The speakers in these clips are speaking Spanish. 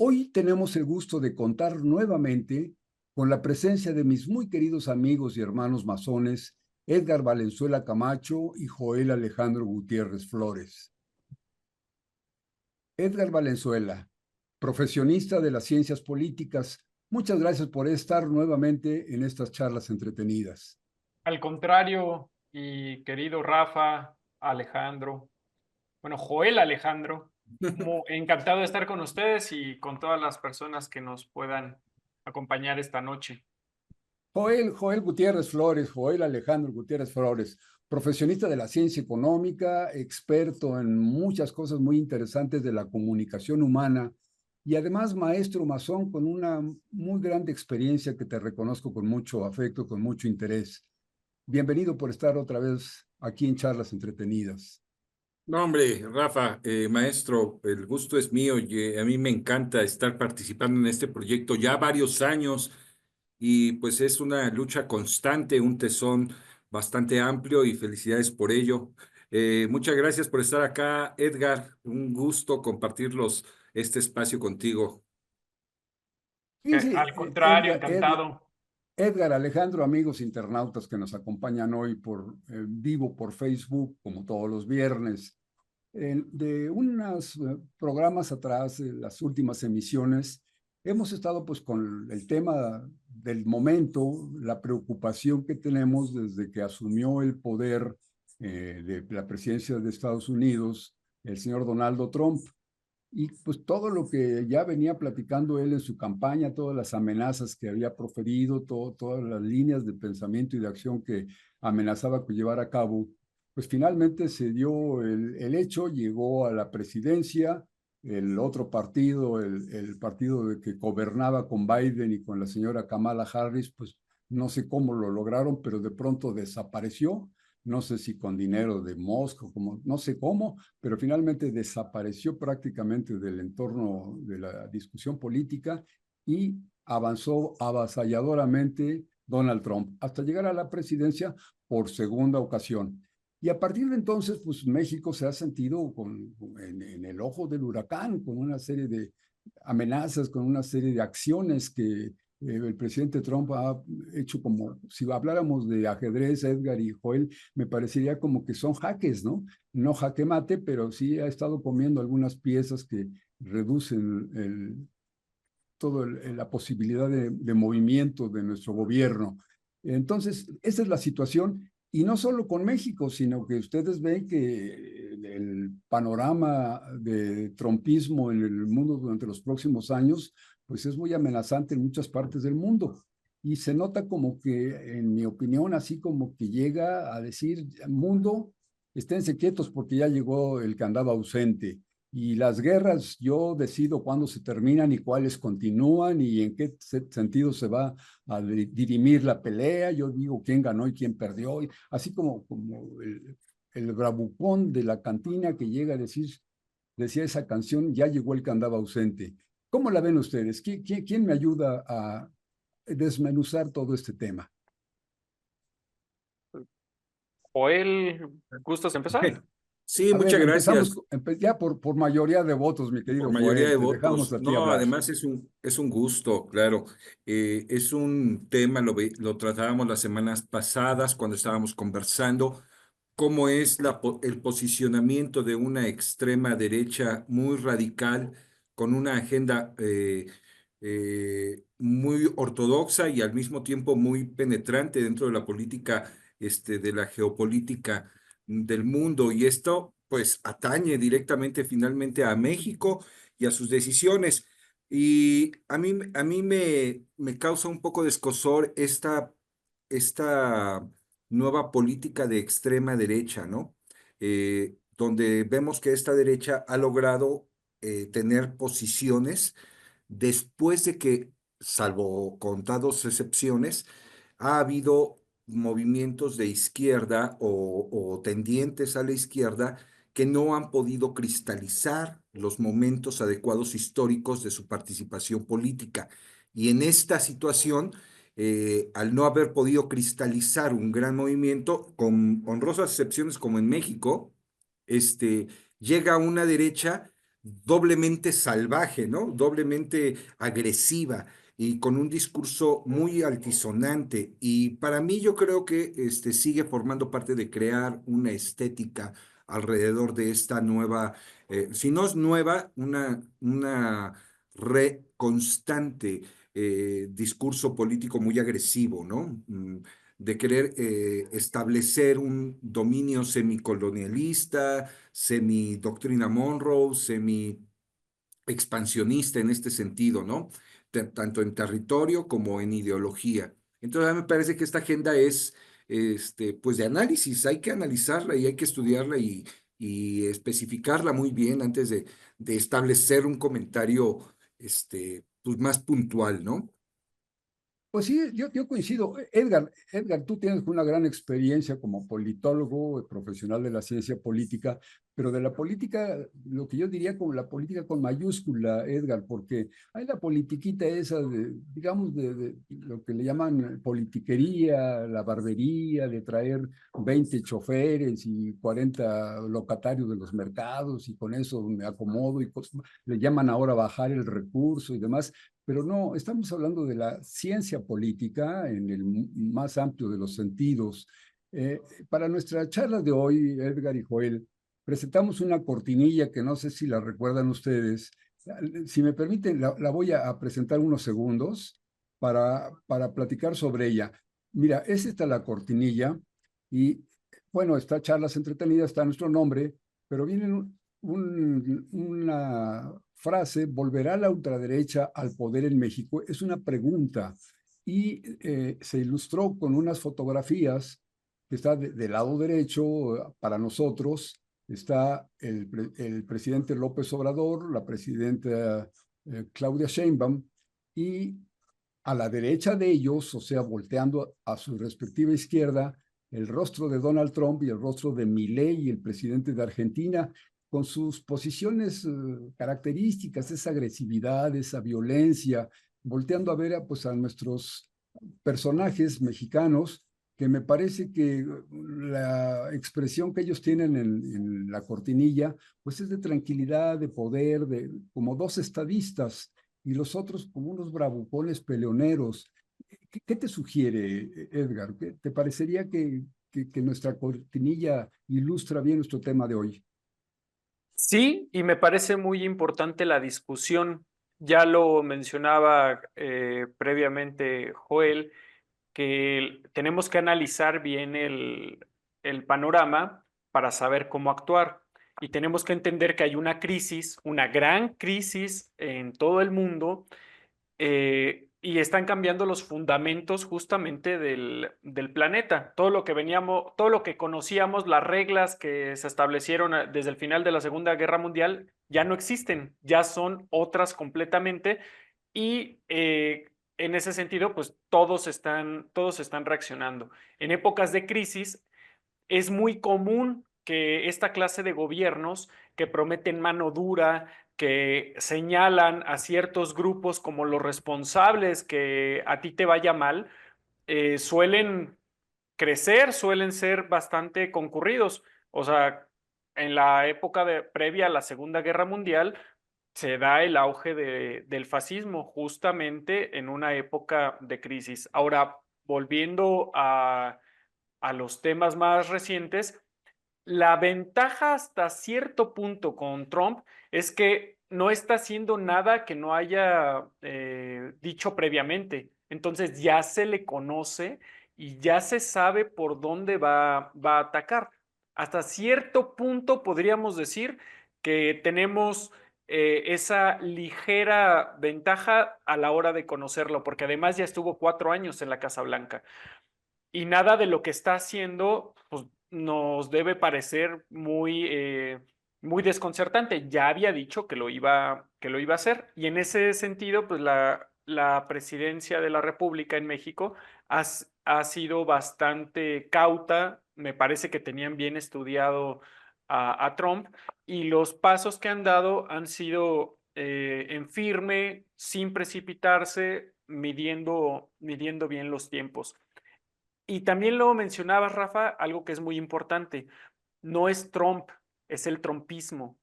Hoy tenemos el gusto de contar nuevamente con la presencia de mis muy queridos amigos y hermanos masones, Edgar Valenzuela Camacho y Joel Alejandro Gutiérrez Flores. Edgar Valenzuela, profesionista de las ciencias políticas, muchas gracias por estar nuevamente en estas charlas entretenidas. Al contrario, y querido Rafa, Alejandro, bueno, Joel Alejandro, encantado de estar con ustedes y con todas las personas que nos puedan acompañar esta noche. Joel Gutiérrez Flores, Joel Alejandro Gutiérrez Flores, profesionista de la ciencia económica, experto en muchas cosas muy interesantes de la comunicación humana y además maestro masón con una muy grande experiencia que te reconozco con mucho afecto, con mucho interés. Bienvenido por estar otra vez aquí en Charlas Entretenidas. No, hombre, Rafa, maestro, el gusto es mío y a mí me encanta estar participando en este proyecto ya varios años y pues es una lucha constante, un tesón bastante amplio y felicidades por ello. Muchas gracias por estar acá, Edgar, un gusto compartirlos este espacio contigo. Fíjense, Al contrario, encantado. Edgar Alejandro, amigos internautas que nos acompañan hoy por vivo por Facebook, como todos los viernes, de unos programas atrás, las últimas emisiones, hemos estado pues con el tema del momento, la preocupación que tenemos desde que asumió el poder de la presidencia de Estados Unidos el señor Donald Trump. Y pues todo lo que ya venía platicando él en su campaña, todas las amenazas que había proferido, todas las líneas de pensamiento y de acción que amenazaba con llevar a cabo, pues finalmente se dio el hecho, llegó a la presidencia, el otro partido, el partido que gobernaba con Biden y con la señora Kamala Harris, pues no sé cómo lo lograron, pero de pronto desapareció, no sé si con dinero de Moscú, como, no sé cómo, pero finalmente desapareció prácticamente del entorno de la discusión política y avanzó avasalladoramente Donald Trump hasta llegar a la presidencia por segunda ocasión. Y a partir de entonces, pues México se ha sentido en el ojo del huracán, con una serie de amenazas, con una serie de acciones que el presidente Trump ha hecho como, si habláramos de ajedrez, Edgar y Joel, me parecería como que son jaques, ¿no? No jaque mate, pero sí ha estado comiendo algunas piezas que reducen toda la posibilidad de movimiento de nuestro gobierno. Entonces, esa es la situación, y no solo con México, sino que ustedes ven que el panorama de trumpismo en el mundo durante los próximos años, pues es muy amenazante en muchas partes del mundo. Y se nota como que, en mi opinión, así como que llega a decir, mundo, esténse quietos porque ya llegó el que andaba ausente. Y las guerras, yo decido cuándo se terminan y cuáles continúan y en qué sentido se va a dirimir la pelea. Yo digo quién ganó y quién perdió. Así como el bravucón de la cantina que llega a decir, decía esa canción, ya llegó el que andaba ausente. ¿Cómo la ven ustedes? ¿Quién me ayuda a desmenuzar todo este tema? Joel, ¿gustas empezar? Sí, A ver, muchas empezamos gracias. ya por mayoría de votos, mi Por querido mayoría Joel. de Te dejamos votos. a ti No, hablar. además es un gusto, claro. Es un tema, lo tratábamos las semanas pasadas cuando estábamos conversando, cómo es el posicionamiento de una extrema derecha muy radical, con una agenda muy ortodoxa y al mismo tiempo muy penetrante dentro de la política, de la geopolítica del mundo. Y esto, pues, atañe directamente finalmente a México y a sus decisiones. Y a mí me causa un poco de escozor esta nueva política de extrema derecha, ¿no? Donde vemos que esta derecha ha logrado tener posiciones después de que, salvo contadas excepciones, ha habido movimientos de izquierda o tendientes a la izquierda que no han podido cristalizar los momentos adecuados históricos de su participación política. Y en esta situación, al no haber podido cristalizar un gran movimiento, con honrosas excepciones como en México, llega una derecha doblemente salvaje, ¿no? Doblemente agresiva y con un discurso muy altisonante. Y para mí yo creo que sigue formando parte de crear una estética alrededor de esta nueva, si no es nueva, una constante discurso político muy agresivo, ¿no? De querer establecer un dominio semicolonialista, semi-doctrina Monroe, semi-expansionista en este sentido, ¿no? Tanto en territorio como en ideología. Entonces, a mí me parece que esta agenda es, pues, de análisis. Hay que analizarla y hay que estudiarla y especificarla muy bien antes de establecer un comentario, pues, más puntual, ¿no? Pues sí, yo coincido. Edgar, tú tienes una gran experiencia como politólogo, profesional de la ciencia política, pero de la política, lo que yo diría como la política con mayúscula, Edgar, porque hay la politiquita esa de, digamos, de lo que le llaman politiquería, la barbería, de traer 20 choferes y 40 locatarios de los mercados y con eso me acomodo y le llaman ahora bajar el recurso y demás. Pero no, estamos hablando de la ciencia política en el más amplio de los sentidos. Para nuestra charla de hoy, Edgar y Joel, presentamos una cortinilla que no sé si la recuerdan ustedes. Si me permiten, la voy a presentar unos segundos para platicar sobre ella. Mira, es esta la cortinilla y, bueno, esta charlas entretenidas, está nuestro nombre, pero viene una frase: ¿volverá la ultraderecha al poder en México? Es una pregunta y se ilustró con unas fotografías que está del lado derecho para nosotros. Está el presidente López Obrador, la presidenta Claudia Sheinbaum, y a la derecha de ellos, o sea, volteando a su respectiva izquierda, el rostro de Donald Trump y el rostro de Milei, el presidente de Argentina, con sus posiciones características, esa agresividad, esa violencia, volteando a ver pues, a nuestros personajes mexicanos, que me parece que la expresión que ellos tienen en la cortinilla, pues es de tranquilidad, de poder, de como dos estadistas, y los otros como unos bravucones peleoneros. ¿Qué te sugiere, Edgar? ¿Te parecería que nuestra cortinilla ilustra bien nuestro tema de hoy? Sí, y me parece muy importante la discusión. Ya lo mencionaba previamente Joel, que tenemos que analizar bien el panorama para saber cómo actuar. Y tenemos que entender que hay una crisis, una gran crisis en todo el mundo, y están cambiando los fundamentos justamente del planeta. Todo lo que veníamos, todo lo que conocíamos, las reglas que se establecieron desde el final de la Segunda Guerra Mundial, ya no existen, ya son otras completamente. Y en ese sentido, pues todos están reaccionando. En épocas de crisis es muy común que esta clase de gobiernos que prometen mano dura, que señalan a ciertos grupos como los responsables que a ti te vaya mal, suelen crecer, suelen ser bastante concurridos. O sea, en la época previa a la Segunda Guerra Mundial, se da el auge del fascismo justamente en una época de crisis. Ahora, volviendo a los temas más recientes, la ventaja hasta cierto punto con Trump es que no está haciendo nada que no haya dicho previamente. Entonces ya se le conoce y ya se sabe por dónde va a atacar. Hasta cierto punto podríamos decir que tenemos esa ligera ventaja a la hora de conocerlo, porque además ya estuvo 4 años en la Casa Blanca y nada de lo que está haciendo pues, nos debe parecer muy desconcertante. Ya había dicho que lo iba a hacer y en ese sentido, pues la presidencia de la República en México ha sido bastante cauta. Me parece que tenían bien estudiado a Trump y los pasos que han dado han sido en firme, sin precipitarse, midiendo bien los tiempos. Y también lo mencionabas, Rafa, algo que es muy importante. No es Trump, es el trumpismo.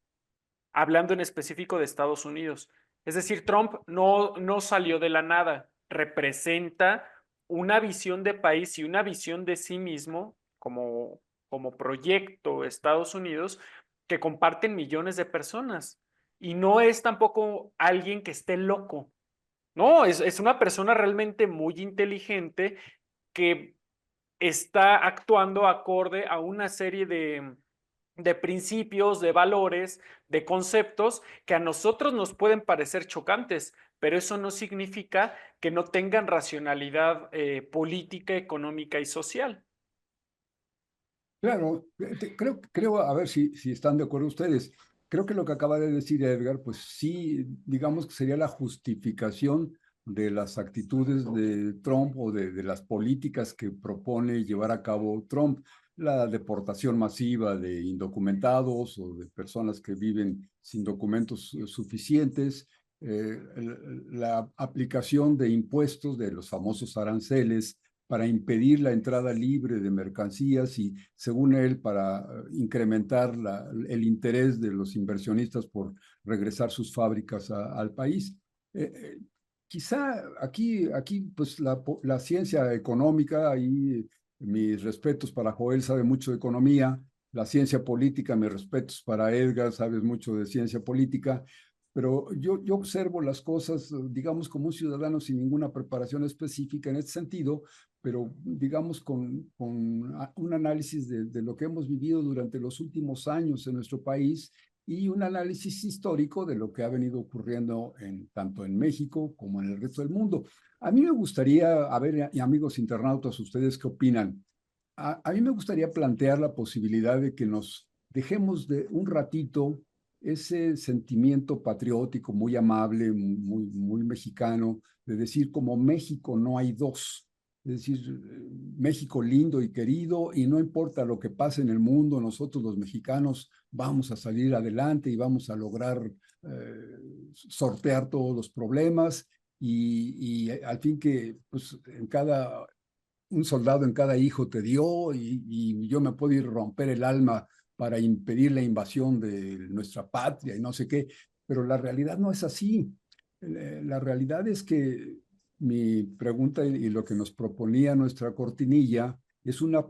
hablando en específico de Estados Unidos. Es decir, Trump no salió de la nada, representa una visión de país y una visión de sí mismo como proyecto Estados Unidos que comparten millones de personas. Y no es tampoco alguien que esté loco. No, es una persona realmente muy inteligente que está actuando acorde a una serie de principios, de valores, de conceptos que a nosotros nos pueden parecer chocantes, pero eso no significa que no tengan racionalidad política, económica y social. Claro, creo, a ver si están de acuerdo ustedes. Creo que lo que acaba de decir Edgar, pues sí, digamos que sería la justificación de las actitudes de Trump o de las políticas que propone llevar a cabo Trump. La deportación masiva de indocumentados o de personas que viven sin documentos suficientes, la aplicación de impuestos de los famosos aranceles para impedir la entrada libre de mercancías y, según él, para incrementar el interés de los inversionistas por regresar sus fábricas al país. Quizá aquí pues la ciencia económica, ahí mis respetos para Joel, sabe mucho de economía, la ciencia política, mis respetos para Edgar, sabes mucho de ciencia política, pero yo observo las cosas, digamos, como un ciudadano sin ninguna preparación específica en este sentido, pero digamos con un análisis de lo que hemos vivido durante los últimos años en nuestro país y un análisis histórico de lo que ha venido ocurriendo tanto en México como en el resto del mundo. A mí me gustaría, a ver, y amigos internautas, ¿ustedes qué opinan? A mí me gustaría plantear la posibilidad de que nos dejemos de un ratito ese sentimiento patriótico muy amable, muy mexicano, de decir como México no hay dos. Es decir, México lindo y querido, y no importa lo que pase en el mundo, nosotros los mexicanos vamos a salir adelante y vamos a lograr sortear todos los problemas y al fin que pues, un soldado en cada hijo te dio y yo me puedo ir a romper el alma para impedir la invasión de nuestra patria y no sé qué, pero la realidad no es así. La realidad es que mi pregunta y lo que nos proponía nuestra cortinilla es una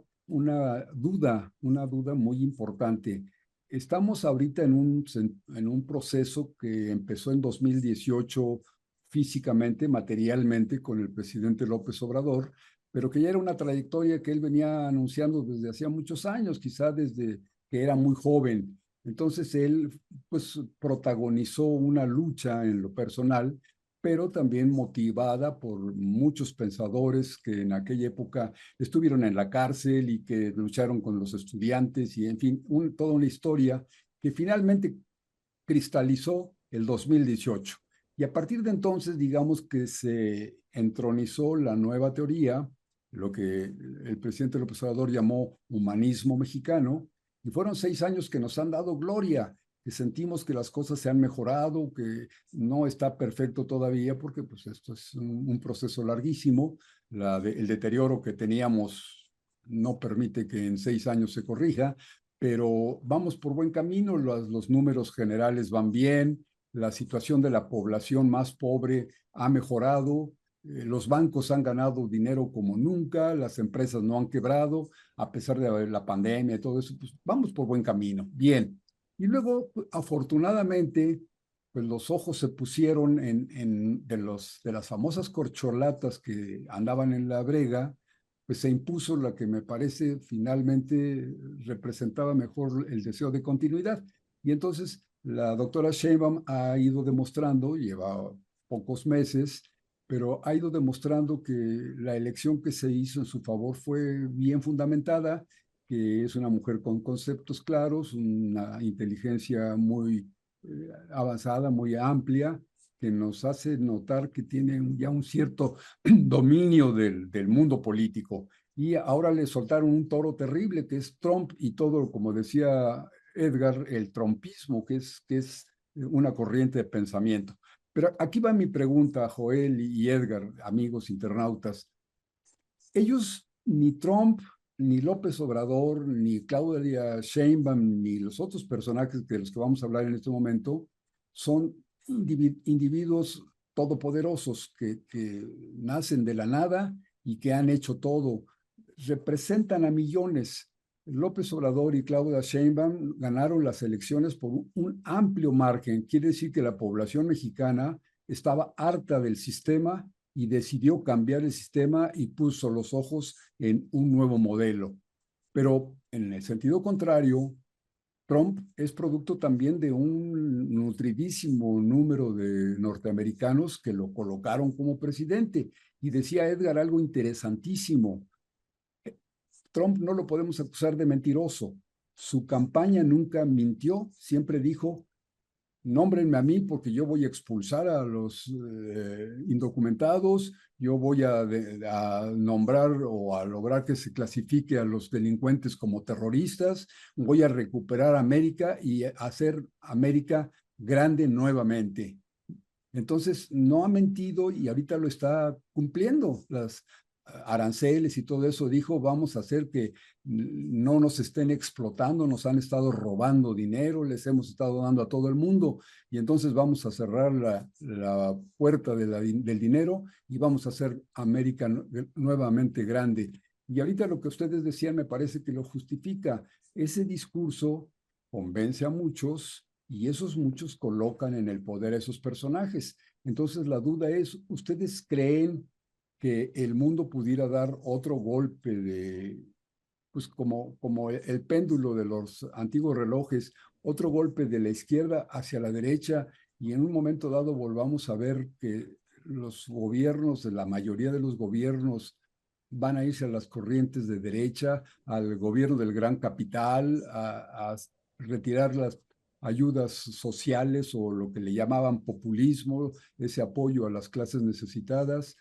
duda muy importante. Estamos ahorita en un proceso que empezó en 2018 físicamente, materialmente, con el presidente López Obrador, pero que ya era una trayectoria que él venía anunciando desde hacía muchos años, quizá desde que era muy joven. Entonces él pues protagonizó una lucha en lo personal, pero también motivada por muchos pensadores que en aquella época estuvieron en la cárcel y que lucharon con los estudiantes y en fin, toda una historia que finalmente cristalizó el 2018. Y a partir de entonces, digamos que se entronizó la nueva teoría, lo que el presidente López Obrador llamó humanismo mexicano, y fueron 6 años que nos han dado gloria, que sentimos que las cosas se han mejorado, que no está perfecto todavía, porque pues esto es un proceso larguísimo. El deterioro que teníamos no permite que en 6 años se corrija, pero vamos por buen camino, los números generales van bien, la situación de la población más pobre ha mejorado, los bancos han ganado dinero como nunca, las empresas no han quebrado, a pesar de la pandemia y todo eso, pues vamos por buen camino, bien. Y luego, afortunadamente, pues los ojos se pusieron de las famosas corcholatas que andaban en la brega, pues se impuso la que me parece finalmente representaba mejor el deseo de continuidad. Y entonces la doctora Sheinbaum ha ido demostrando, lleva pocos meses, pero ha ido demostrando que la elección que se hizo en su favor fue bien fundamentada, que es una mujer con conceptos claros, una inteligencia muy avanzada, muy amplia, que nos hace notar que tiene ya un cierto dominio del mundo político. Y ahora le soltaron un toro terrible que es Trump y todo, como decía Edgar, el trumpismo, que es una corriente de pensamiento. Pero aquí va mi pregunta, Joel y Edgar, amigos internautas. Ellos, ni Trump, ni López Obrador, ni Claudia Sheinbaum, ni los otros personajes de los que vamos a hablar en este momento son individuos todopoderosos que nacen de la nada y que han hecho todo. Representan a millones. López Obrador y Claudia Sheinbaum ganaron las elecciones por un amplio margen. Quiere decir que la población mexicana estaba harta del sistema y decidió cambiar el sistema y puso los ojos en un nuevo modelo. Pero en el sentido contrario, Trump es producto también de un nutridísimo número de norteamericanos que lo colocaron como presidente. Y decía Edgar algo interesantísimo. Trump no lo podemos acusar de mentiroso. Su campaña nunca mintió, siempre dijo, nómbrenme a mí porque yo voy a expulsar a los indocumentados, yo voy a nombrar o a lograr que se clasifique a los delincuentes como terroristas, voy a recuperar América y hacer América grande nuevamente. Entonces, no ha mentido y ahorita lo está cumpliendo. Las aranceles y todo eso dijo, vamos a hacer que no nos estén explotando, nos han estado robando dinero, les hemos estado dando a todo el mundo y entonces vamos a cerrar la puerta del dinero y vamos a hacer América nuevamente grande. Y ahorita lo que ustedes decían me parece que lo justifica. Ese discurso convence a muchos y esos muchos colocan en el poder a esos personajes. Entonces la duda es, ¿ustedes creen que el mundo pudiera dar otro golpe pues como el péndulo de los antiguos relojes, otro golpe de la izquierda hacia la derecha y en un momento dado volvamos a ver que los gobiernos, la mayoría de los gobiernos van a irse a las corrientes de derecha, al gobierno del gran capital, a retirar las ayudas sociales o lo que le llamaban populismo, ese apoyo a las clases necesitadas?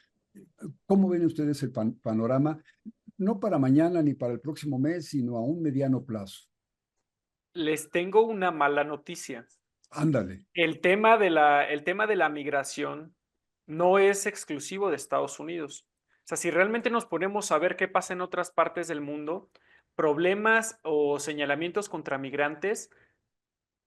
¿Cómo ven ustedes el panorama? No para mañana ni para el próximo mes, sino a un mediano plazo. Les tengo una mala noticia. Ándale. El tema de la migración no es exclusivo de Estados Unidos. O sea, si realmente nos ponemos a ver qué pasa en otras partes del mundo, problemas o señalamientos contra migrantes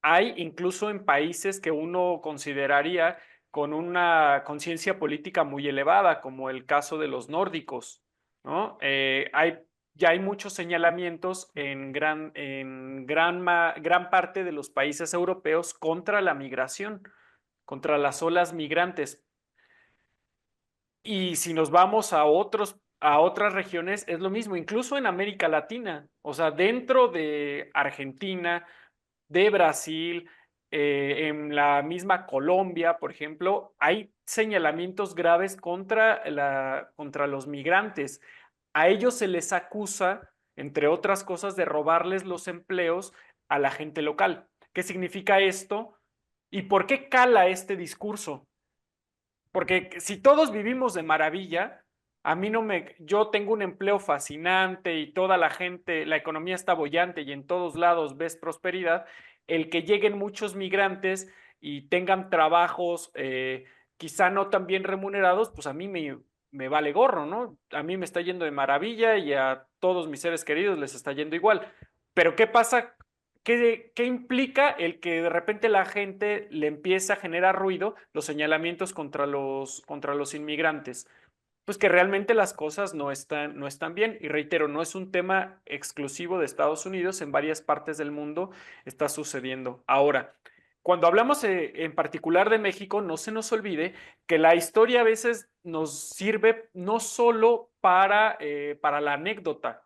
hay incluso en países que uno consideraría con una conciencia política muy elevada, como el caso de los nórdicos, ¿no? Ya hay muchos señalamientos en gran parte de los países europeos contra la migración, contra las olas migrantes. Y si nos vamos a otras regiones, es lo mismo, incluso en América Latina, o sea, dentro de Argentina, de Brasil, en la misma Colombia, por ejemplo, hay señalamientos graves contra los migrantes. A ellos se les acusa, entre otras cosas, de robarles los empleos a la gente local. ¿Qué significa esto? ¿Y por qué cala este discurso? Porque si todos vivimos de maravilla, a mí no me, yo tengo un empleo fascinante y toda la gente, la economía está bollante y en todos lados ves prosperidad, el que lleguen muchos migrantes y tengan trabajos quizá no tan bien remunerados, pues a mí me vale gorro, ¿no? A mí me está yendo de maravilla y a todos mis seres queridos les está yendo igual. Pero ¿qué pasa? ¿Qué implica el que de repente la gente le empieza a generar ruido los señalamientos contra los inmigrantes? Pues que realmente las cosas no están bien. Y reitero, no es un tema exclusivo de Estados Unidos, en varias partes del mundo está sucediendo. Ahora, cuando hablamos en particular de México, no se nos olvide que la historia a veces nos sirve no solo para la anécdota,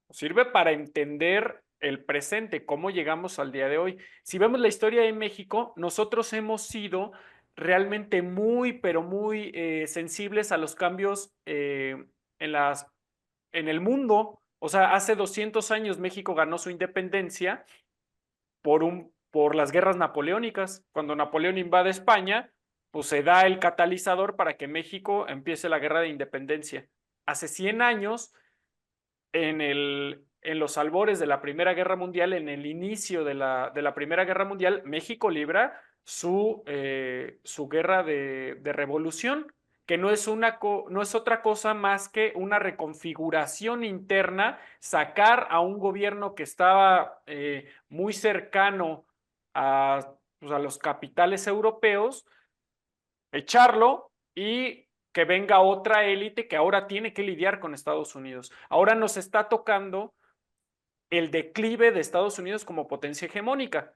nos sirve para entender el presente, cómo llegamos al día de hoy. Si vemos la historia de México, nosotros hemos sido realmente muy, pero muy sensibles a los cambios en el mundo. O sea, hace 200 años México ganó su independencia por las guerras napoleónicas. Cuando Napoleón invade España, pues se da el catalizador para que México empiece la guerra de independencia. Hace 100 años en los albores de la Primera Guerra Mundial, en el inicio de la Primera Guerra Mundial, México libra su guerra de revolución, que no es otra cosa más que una reconfiguración interna, sacar a un gobierno que estaba muy cercano pues, a los capitales europeos, echarlo y que venga otra élite que ahora tiene que lidiar con Estados Unidos. Ahora nos está tocando el declive de Estados Unidos como potencia hegemónica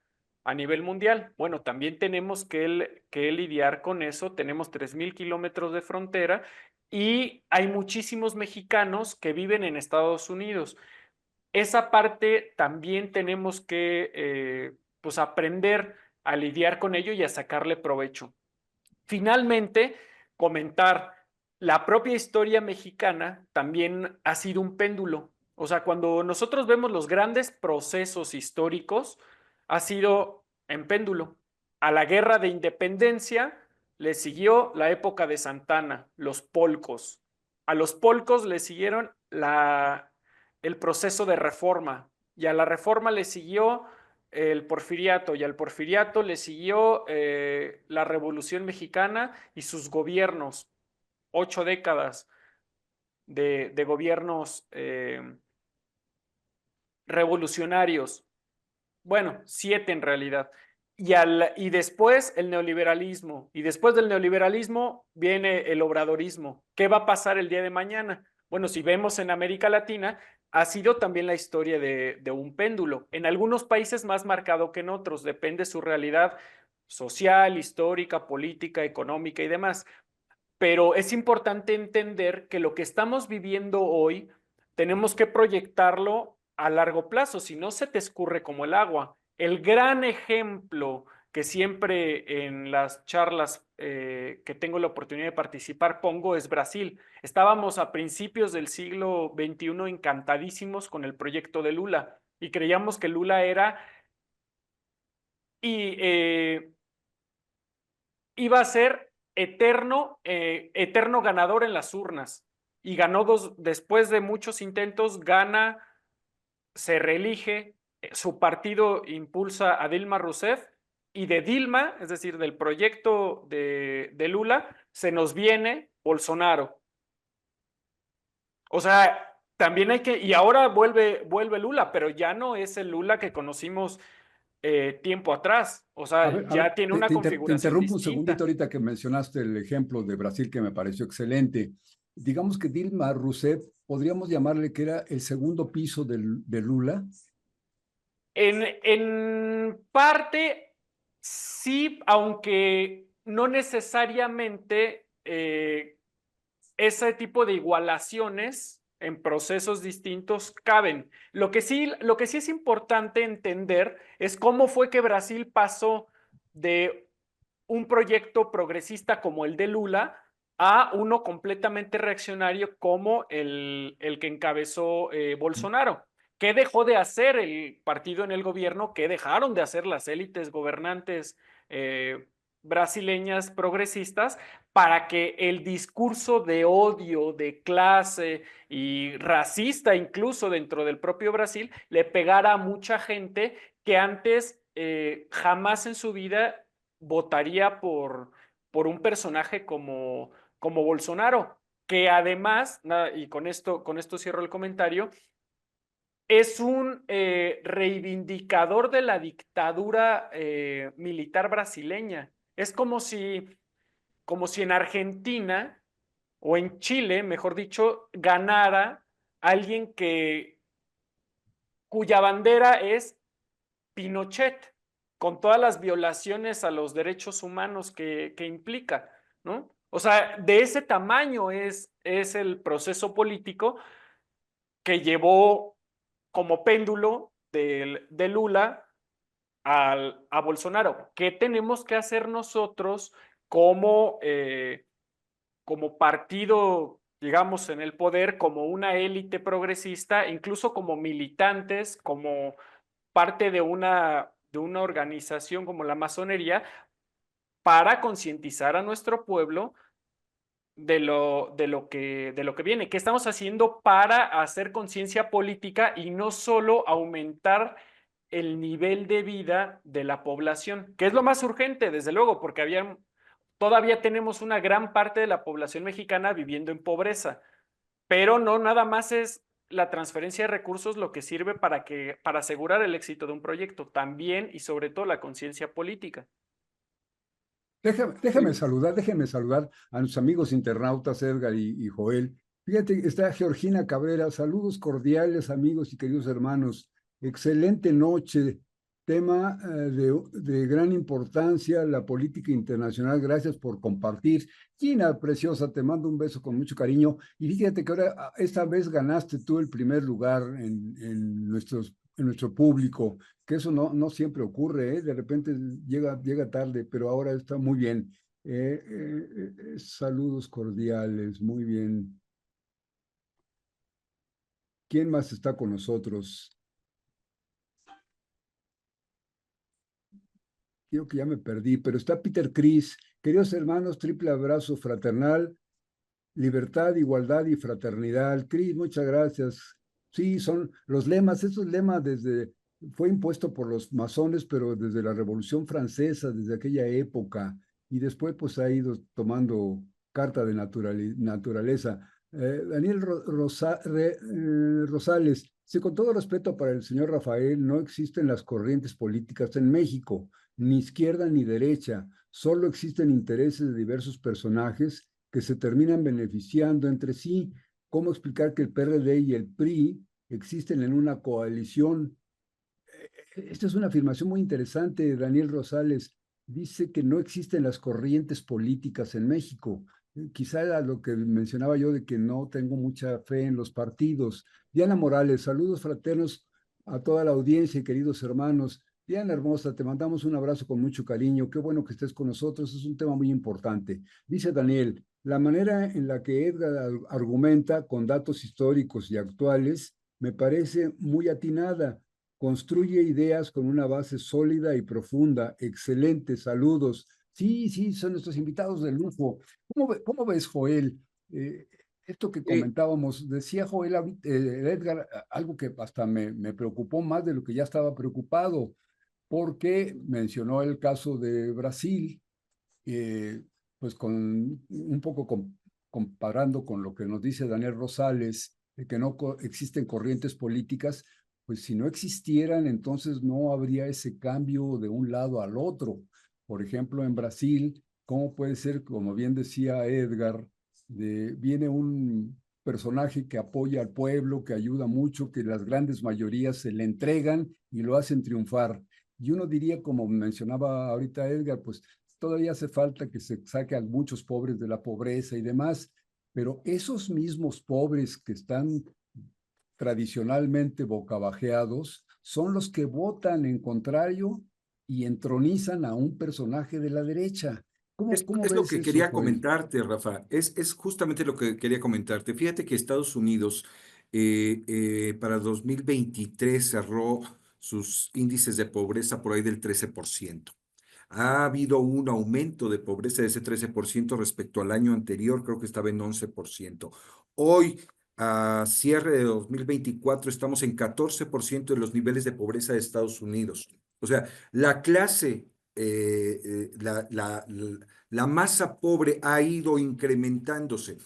a nivel mundial. Bueno, también tenemos que lidiar con eso. Tenemos 3,000 kilómetros de frontera y hay muchísimos mexicanos que viven en Estados Unidos. Esa parte también tenemos que pues aprender a lidiar con ello y a sacarle provecho. Finalmente, comentar, la propia historia mexicana también ha sido un péndulo. O sea, cuando nosotros vemos los grandes procesos históricos, ha sido en péndulo. A la guerra de independencia le siguió la época de Santana, los polcos. A los polcos le siguieron el proceso de reforma y a la reforma le siguió el porfiriato y al porfiriato le siguió la Revolución Mexicana y sus gobiernos, 8 décadas de gobiernos revolucionarios, bueno, 7 en realidad. Y después el neoliberalismo, y después del neoliberalismo viene el obradorismo. ¿Qué va a pasar el día de mañana? Bueno, si vemos en América Latina, ha sido también la historia de un péndulo. En algunos países más marcado que en otros, depende su realidad social, histórica, política, económica y demás. Pero es importante entender que lo que estamos viviendo hoy tenemos que proyectarlo a largo plazo, si no se te escurre como el agua. El gran ejemplo que siempre en las charlas que tengo la oportunidad de participar pongo es Brasil. Estábamos a principios del siglo XXI encantadísimos con el proyecto de Lula y creíamos que Lula iba a ser eterno ganador en las urnas. Y ganó después de muchos intentos, gana, se reelige, su partido impulsa a Dilma Rousseff y de Dilma, es decir, del proyecto de Lula, se nos viene Bolsonaro. O sea, también y ahora vuelve Lula, pero ya no es el Lula que conocimos tiempo atrás. O sea, ya tiene una te configuración interrumpo un distinta. segundito ahorita que mencionaste el ejemplo de Brasil que me pareció excelente. Digamos que Dilma Rousseff, podríamos llamarle que era el segundo piso de Lula. En parte, sí, aunque no necesariamente ese tipo de igualaciones en procesos distintos caben. Lo que sí es importante entender es cómo fue que Brasil pasó de un proyecto progresista como el de Lula a uno completamente reaccionario como el que encabezó Bolsonaro. ¿Qué dejó de hacer el partido en el gobierno? ¿Qué dejaron de hacer las élites gobernantes brasileñas progresistas para que el discurso de odio, de clase y racista incluso dentro del propio Brasil le pegara a mucha gente que antes jamás en su vida votaría por un personaje como Bolsonaro, que además, y con esto cierro el comentario, es un reivindicador de la dictadura militar brasileña. Es como si en Argentina o en Chile, mejor dicho, ganara alguien cuya bandera es Pinochet, con todas las violaciones a los derechos humanos que implica, ¿no? O sea, de ese tamaño es el proceso político que llevó como péndulo de Lula a Bolsonaro. ¿Qué tenemos que hacer nosotros como partido, digamos, en el poder, como una élite progresista, incluso como militantes, como parte de una organización como la masonería, para concientizar a nuestro pueblo de lo que viene? ¿Qué estamos haciendo para hacer conciencia política y no solo aumentar el nivel de vida de la población? Que es lo más urgente, desde luego, porque todavía tenemos una gran parte de la población mexicana viviendo en pobreza, pero no nada más es la transferencia de recursos lo que sirve para asegurar el éxito de un proyecto, también y sobre todo la conciencia política. Déjeme saludar a nuestros amigos internautas Edgar y Joel. Fíjate, está Georgina Cabrera. Saludos cordiales, amigos y queridos hermanos. Excelente noche. Tema de gran importancia, la política internacional. Gracias por compartir. Gina, preciosa, te mando un beso con mucho cariño. Y fíjate que ahora, esta vez ganaste tú el primer lugar en nuestro público, que eso no siempre ocurre, ¿eh? De repente llega tarde, pero ahora está muy bien. Saludos cordiales, muy bien. ¿Quién más está con nosotros? Creo que ya me perdí, pero está Peter Cris. Queridos hermanos, triple abrazo fraternal, libertad, igualdad y fraternidad. Cris, muchas gracias. Sí, son los lemas, esos lemas fue impuesto por los masones, pero desde la Revolución Francesa, desde aquella época, y después pues ha ido tomando carta de naturaleza. Daniel Rosales, sí, con todo respeto para el señor Rafael, no existen las corrientes políticas en México, ni izquierda ni derecha, solo existen intereses de diversos personajes que se terminan beneficiando entre sí. ¿Cómo explicar que el PRD y el PRI existen en una coalición? Esta es una afirmación muy interesante, Daniel Rosales. Dice que no existen las corrientes políticas en México. Quizá era lo que mencionaba yo de que no tengo mucha fe en los partidos. Diana Morales, saludos fraternos a toda la audiencia y queridos hermanos. Diana hermosa, te mandamos un abrazo con mucho cariño. Qué bueno que estés con nosotros. Es un tema muy importante. Dice Daniel, la manera en la que Edgar argumenta con datos históricos y actuales me parece muy atinada. Construye ideas con una base sólida y profunda. Excelente, saludos. Sí, sí, son nuestros invitados de lujo. ¿Cómo ves, Joel? Esto que comentábamos, decía Joel, Edgar, algo que hasta me preocupó más de lo que ya estaba preocupado, porque mencionó el caso de Brasil, pues un poco comparando con lo que nos dice Daniel Rosales, de que no existen corrientes políticas, pues si no existieran, entonces no habría ese cambio de un lado al otro. Por ejemplo, en Brasil, ¿cómo puede ser, como bien decía Edgar, viene un personaje que apoya al pueblo, que ayuda mucho, que las grandes mayorías se le entregan y lo hacen triunfar? Y uno diría, como mencionaba ahorita Edgar, pues todavía hace falta que se saque a muchos pobres de la pobreza y demás, pero esos mismos pobres que están tradicionalmente bocabajeados son los que votan en contrario y entronizan a un personaje de la derecha. ¿Cómo Es lo ves que eso, quería Joel? comentarte, Rafa. Es justamente lo que quería comentarte. Fíjate que Estados Unidos para 2023 cerró sus índices de pobreza por ahí del 13%. Ha habido un aumento de pobreza de ese 13% respecto al año anterior, creo que estaba en 11%. Hoy, a cierre de 2024, estamos en 14% de los niveles de pobreza de Estados Unidos. O sea, la clase, la masa pobre ha ido incrementándose.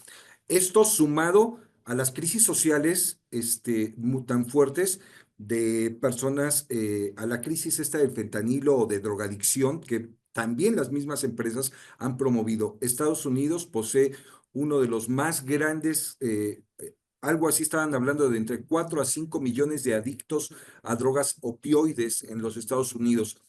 Esto sumado a las crisis sociales tan fuertes de personas, a la crisis esta del fentanilo o de drogadicción, que también las mismas empresas han promovido. Estados Unidos posee uno de los más grandes, algo así estaban hablando de entre 4 a 5 millones de adictos a drogas opioides en los Estados Unidos.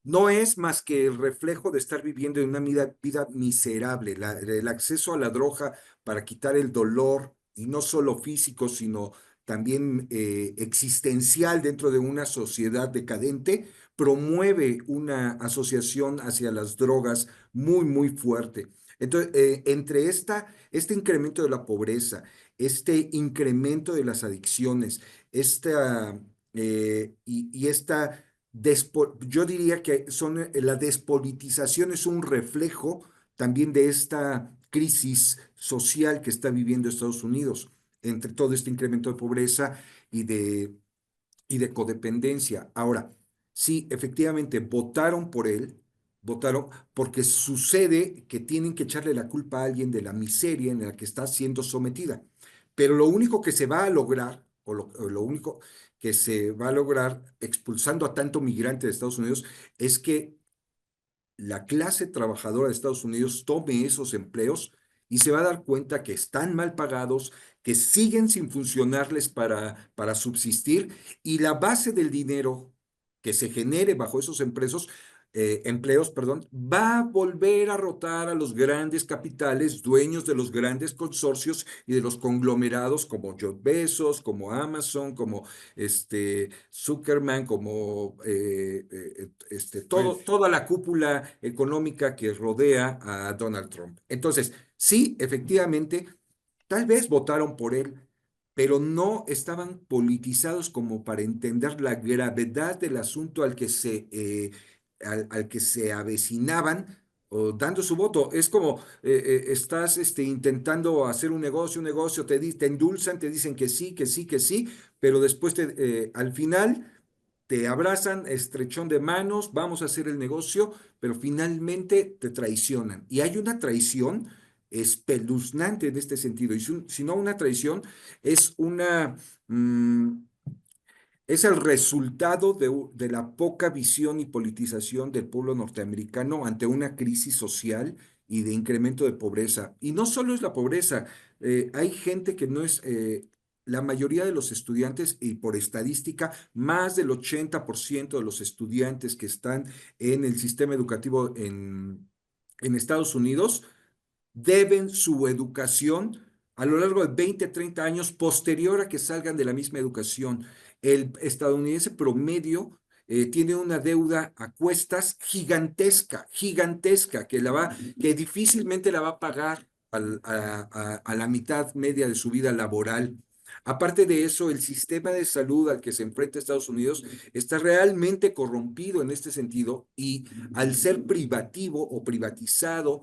No es más que el reflejo de estar viviendo en una vida miserable. El acceso a la droga para quitar el dolor, y no solo físico, sino también existencial dentro de una sociedad decadente, promueve una asociación hacia las drogas muy, muy fuerte. Entonces, entre este incremento de la pobreza, este incremento de las adicciones, esta yo diría que la despolitización es un reflejo también de esta crisis social que está viviendo Estados Unidos, entre todo este incremento de pobreza y y de codependencia. Ahora, sí, efectivamente, votaron por él, votaron porque sucede que tienen que echarle la culpa a alguien de la miseria en la que está siendo sometida. Pero lo único que se va a lograr, o lo único que se va a lograr expulsando a tanto migrante de Estados Unidos, es que la clase trabajadora de Estados Unidos tome esos empleos y se va a dar cuenta que están mal pagados, que siguen sin funcionarles para subsistir, y la base del dinero que se genere bajo esos empleos, perdón, va a volver a rotar a los grandes capitales, dueños de los grandes consorcios y de los conglomerados como Jeff Bezos, como Amazon, como Zuckerman, como Pues toda la cúpula económica que rodea a Donald Trump. Entonces, sí, efectivamente, tal vez votaron por él, pero no estaban politizados como para entender la gravedad del asunto al que se avecinaban o dando su voto. Es como estás intentando hacer un negocio, te endulzan, te dicen que sí, que sí, que sí, pero después al final te abrazan, estrechón de manos, vamos a hacer el negocio, pero finalmente te traicionan. Y hay una traición espeluznante en este sentido. Y si no una traición, es mm, es el resultado de la poca visión y politización del pueblo norteamericano ante una crisis social y de incremento de pobreza. Y no solo es la pobreza, hay gente que no es, la mayoría de los estudiantes, y por estadística, más del 80% de los estudiantes que están en el sistema educativo en Estados Unidos, deben su educación a lo largo de 20, 30 años posterior a que salgan de la misma educación. El estadounidense promedio tiene una deuda a cuestas gigantesca, gigantesca, que difícilmente la va a pagar a la mitad media de su vida laboral. Aparte de eso, el sistema de salud al que se enfrenta Estados Unidos está realmente corrompido en este sentido, y al ser privativo o privatizado,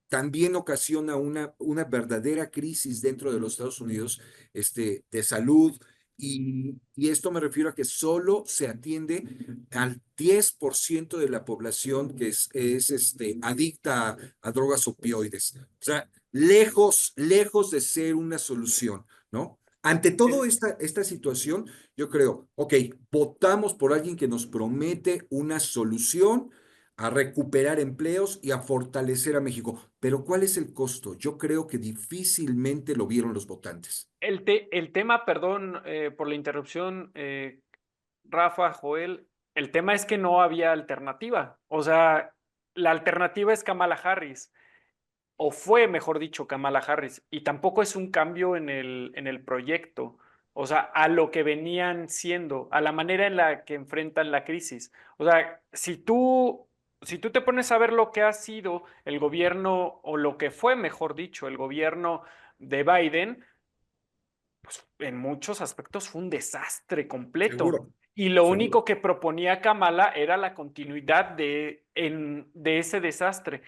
también ocasiona una verdadera crisis dentro de los Estados Unidos, de salud. Y esto me refiero a que solo se atiende al 10% de la población que es adicta a drogas opioides. O sea, lejos, lejos de ser una solución, ¿no? Ante toda esta situación, yo creo, ok, votamos por alguien que nos promete una solución a recuperar empleos y a fortalecer a México. Pero ¿cuál es el costo? Yo creo que difícilmente lo vieron los votantes. El tema, perdón por la interrupción, Rafa, Joel, el tema es que no había alternativa. O sea, la alternativa es Kamala Harris, o fue, mejor dicho, Kamala Harris, y tampoco es un cambio en el proyecto, o sea, a lo que venían siendo, a la manera en la que enfrentan la crisis. O sea, si tú te pones a ver lo que ha sido el gobierno, o lo que fue, mejor dicho, el gobierno de Biden, pues en muchos aspectos fue un desastre completo. Seguro, Y lo seguro. único que proponía Kamala era la continuidad de ese desastre.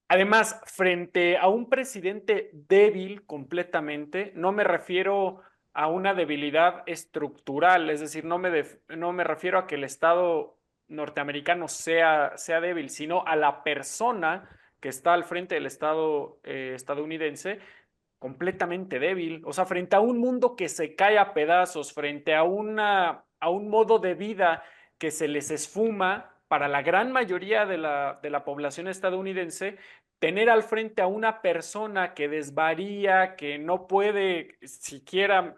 Además, frente a un presidente débil completamente, no me refiero a una debilidad estructural, es decir, no me refiero a que el Estado norteamericano sea débil, sino a la persona que está al frente del Estado estadounidense completamente débil. O sea, frente a un mundo que se cae a pedazos, frente a un modo de vida que se les esfuma para la gran mayoría de la población estadounidense, tener al frente a una persona que desvaría, que no puede siquiera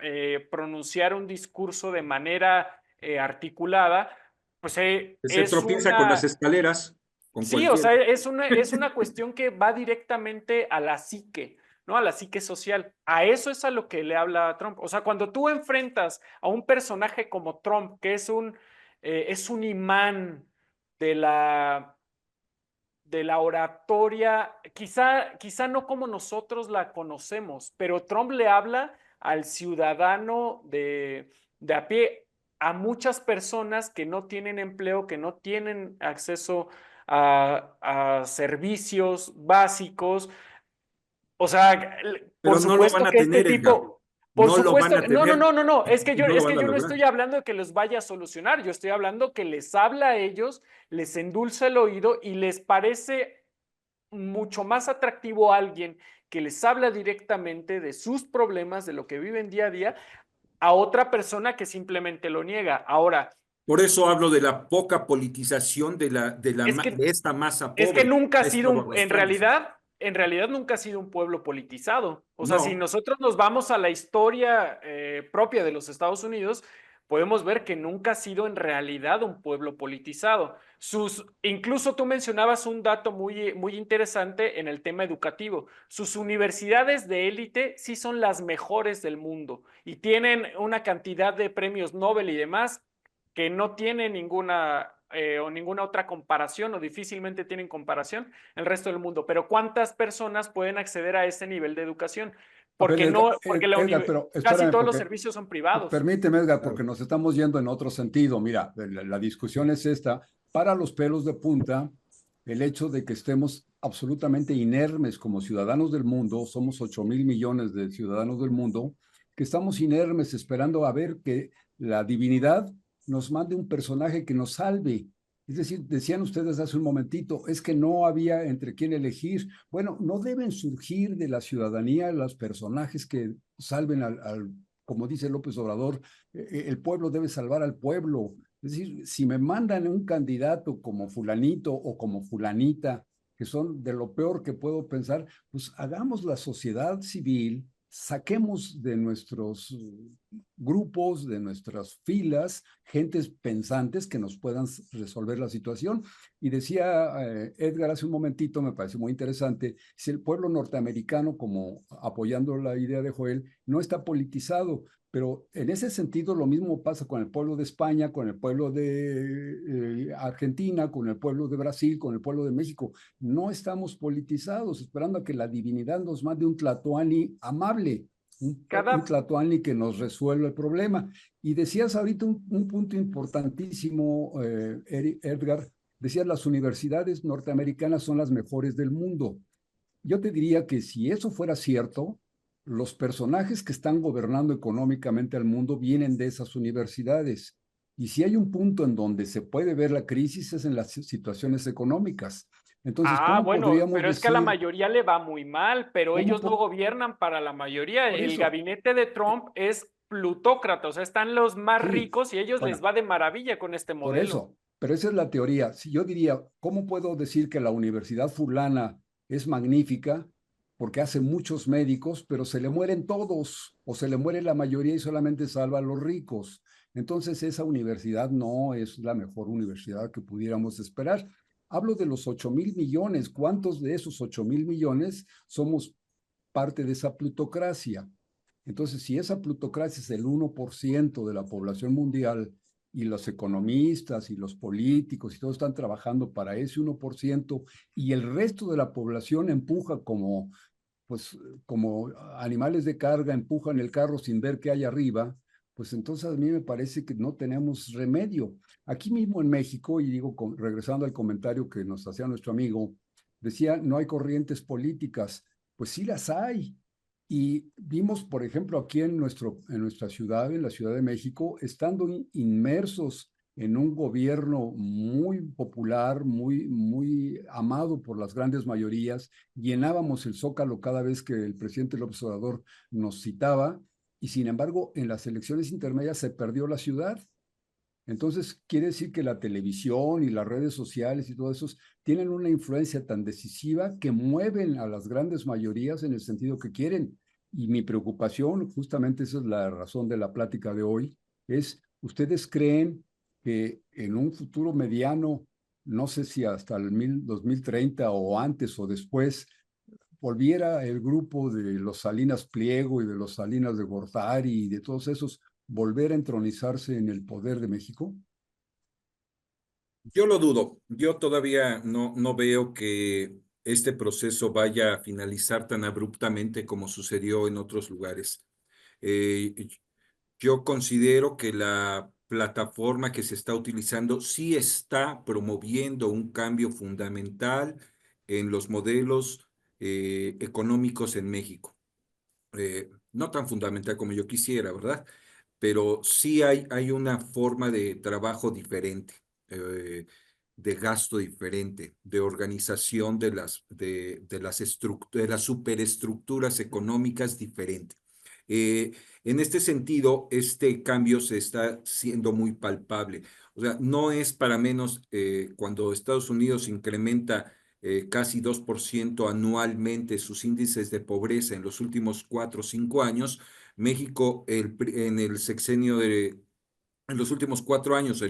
pronunciar un discurso de manera articulada, pues Se es tropieza con las una... escaleras, con Sí, o cualquiera. sea, es una cuestión que va directamente a la psique, ¿no? A la psique social. A eso es a lo que le habla Trump. O sea, cuando tú enfrentas a un personaje como Trump, que es un imán de la oratoria, quizá no como nosotros la conocemos, pero Trump le habla al ciudadano de a pie, a muchas personas que no tienen empleo, que no tienen acceso a servicios básicos. O sea, por Pero no lo van supuesto a que este tener, Edgar. tipo, Por no lo van supuesto, a no, no, tener no, no, no, es que y no lo van a yo no lograr. estoy hablando de que los vaya a solucionar, yo estoy hablando que les habla a ellos, les endulza el oído y les parece mucho más atractivo a alguien que les habla directamente de sus problemas, de lo que viven día a día, a otra persona que simplemente lo niega. Ahora, Por eso hablo de la poca politización es que de esta masa es que pobre nunca ha que ha sido estado arrastrándose. en realidad nunca ha sido un pueblo politizado. O sea, si No, nosotros nos vamos a la historia propia de los Estados Unidos, podemos ver que nunca ha sido en realidad un pueblo politizado. Incluso tú mencionabas un dato muy interesante en el tema educativo. Sus universidades de élite sí son las mejores del mundo y tienen una cantidad de premios Nobel y demás que no tiene ninguna otra comparación o difícilmente tienen comparación el resto del mundo. Pero ¿cuántas personas pueden acceder a ese nivel de educación? A ver, Porque Edgar, no, porque Edgar, pero casi espérame, todos los porque servicios son privados. permíteme, Edgar, porque claro. nos estamos yendo en otro sentido. Mira, la discusión es esta. Para los pelos de punta, el hecho de que estemos absolutamente inermes como ciudadanos del mundo, somos 8.000 millones de ciudadanos del mundo, que estamos inermes esperando a ver que la divinidad nos mande un personaje que nos salve. Es decir, decían ustedes hace un momentito, es que no había entre quién elegir. Bueno, no deben surgir de la ciudadanía los personajes que salven como dice López Obrador, el pueblo debe salvar al pueblo. Es decir, si me mandan un candidato como fulanito o como fulanita, que son de lo peor que puedo pensar, pues hagamos la sociedad civil, saquemos de nuestros grupos, de nuestras filas, gentes pensantes que nos puedan resolver la situación. Y decía Edgar hace un momentito, me parece muy interesante, si el pueblo norteamericano, como apoyando la idea de Joel, no está politizado, pero en ese sentido lo mismo pasa con el pueblo de España, con el pueblo de Argentina, con el pueblo de Brasil, con el pueblo de México. No estamos politizados, esperando a que la divinidad nos mande un tlatoani amable, un Cada, tlatoani que nos resuelva el problema. Y decías ahorita un punto importantísimo, Edgar, decías las universidades norteamericanas son las mejores del mundo. Yo te diría que si eso fuera cierto, los personajes que están gobernando económicamente al mundo vienen de esas universidades. Y si hay un punto en donde se puede ver la crisis es en las situaciones económicas. Entonces, ¿cómo bueno, podríamos pero es que a la decir, mayoría le va muy mal, pero cómo ellos no po gobiernan para la mayoría. por El eso? gabinete de Trump es plutócrata, o sea, están los más Sí, ricos y a ellos les bueno, va de maravilla con este por modelo. eso, pero esa es la teoría. Si yo diría, ¿cómo puedo decir que la universidad fulana es magnífica? Porque hace muchos médicos, pero se le mueren todos, o se le muere la mayoría y solamente salva a los ricos. Entonces, esa universidad no es la mejor universidad que pudiéramos esperar. Hablo de los 8.000 millones. ¿Cuántos de esos 8.000 millones somos parte de esa plutocracia? Entonces, si esa plutocracia es el 1% de la población mundial y los economistas y los políticos y todos están trabajando para ese 1% y el resto de la población empuja pues, como animales de carga, empujan el carro sin ver qué hay arriba, pues entonces a mí me parece que no tenemos remedio. Aquí mismo en México, y digo, regresando al comentario que nos hacía nuestro amigo, decía, no hay corrientes políticas. Pues sí las hay. Y vimos, por ejemplo, aquí en nuestra ciudad, en la Ciudad de México, estando inmersos en un gobierno muy popular, muy amado por las grandes mayorías, llenábamos el Zócalo cada vez que el presidente López Obrador nos citaba, y sin embargo, en las elecciones intermedias se perdió la ciudad. Entonces, quiere decir que la televisión y las redes sociales y todo eso tienen una influencia tan decisiva que mueven a las grandes mayorías en el sentido que quieren. Y mi preocupación, justamente esa es la razón de la plática de hoy, es, ¿ustedes creen que en un futuro mediano, no sé si hasta el 2030 o antes o después, volviera el grupo de los Salinas Pliego y de los Salinas de Gortari y de todos esos volver a entronizarse en el poder de México? Yo lo dudo. Yo todavía no veo que este proceso vaya a finalizar tan abruptamente como sucedió en otros lugares. Eh, yo considero que la plataforma que se está utilizando sí está promoviendo un cambio fundamental en los modelos económicos en México. no tan fundamental como yo quisiera, ¿verdad? Pero sí hay una forma de trabajo diferente, eh, de gasto diferente, de organización de las superestructuras económicas diferente. Eh, en este sentido, este cambio se está siendo muy palpable. O sea, no es para menos cuando Estados Unidos incrementa casi 2% anualmente sus índices de pobreza en los últimos 4 o 5 años. México en el sexenio en los últimos 4 años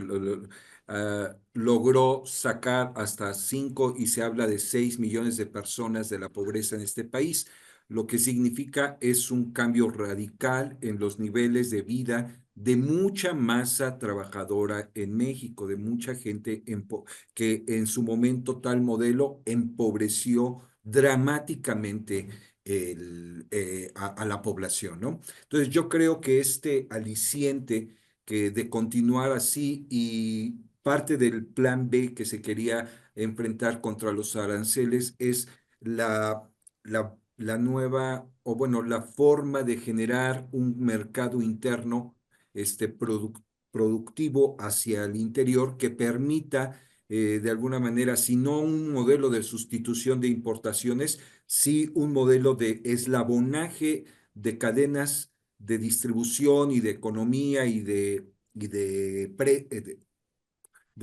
logró sacar hasta 5 y se habla de 6 millones de personas de la pobreza en este país, lo que significa es un cambio radical en los niveles de vida de mucha masa trabajadora en México, de mucha gente que en su momento tal modelo empobreció dramáticamente a la población, ¿no? Entonces yo creo que este aliciente que de continuar así y parte del plan B que se quería enfrentar contra los aranceles es la nueva, o bueno, la forma de generar un mercado interno productivo hacia el interior que permita, de alguna manera, si no un modelo de sustitución de importaciones, sí un modelo de eslabonaje de cadenas de distribución y de economía y de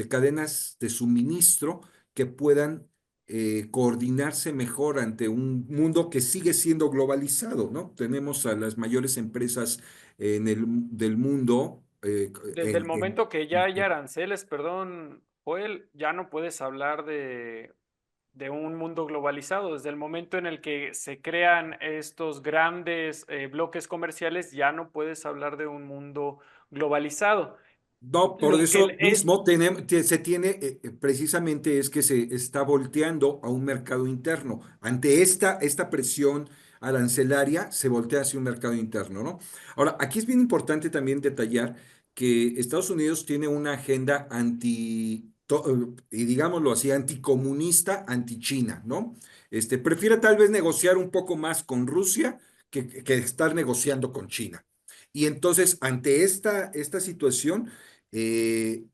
cadenas de suministro que puedan coordinarse mejor ante un mundo que sigue siendo globalizado, ¿no? Tenemos a las mayores empresas del mundo. Desde el momento que ya hay aranceles, perdón, Joel, ya no puedes hablar de un mundo globalizado. Desde el momento en el que se crean estos grandes bloques comerciales, ya no puedes hablar de un mundo globalizado. No, por Lo que eso es, mismo se tiene, precisamente es que se está volteando a un mercado interno. Ante esta presión arancelaria, se voltea hacia un mercado interno, ¿no? Ahora, aquí es bien importante también detallar que Estados Unidos tiene una agenda y digámoslo así, anticomunista, anti-China, ¿no? Prefiere tal vez negociar un poco más con Rusia que estar negociando con China. Y entonces, ante esta situación,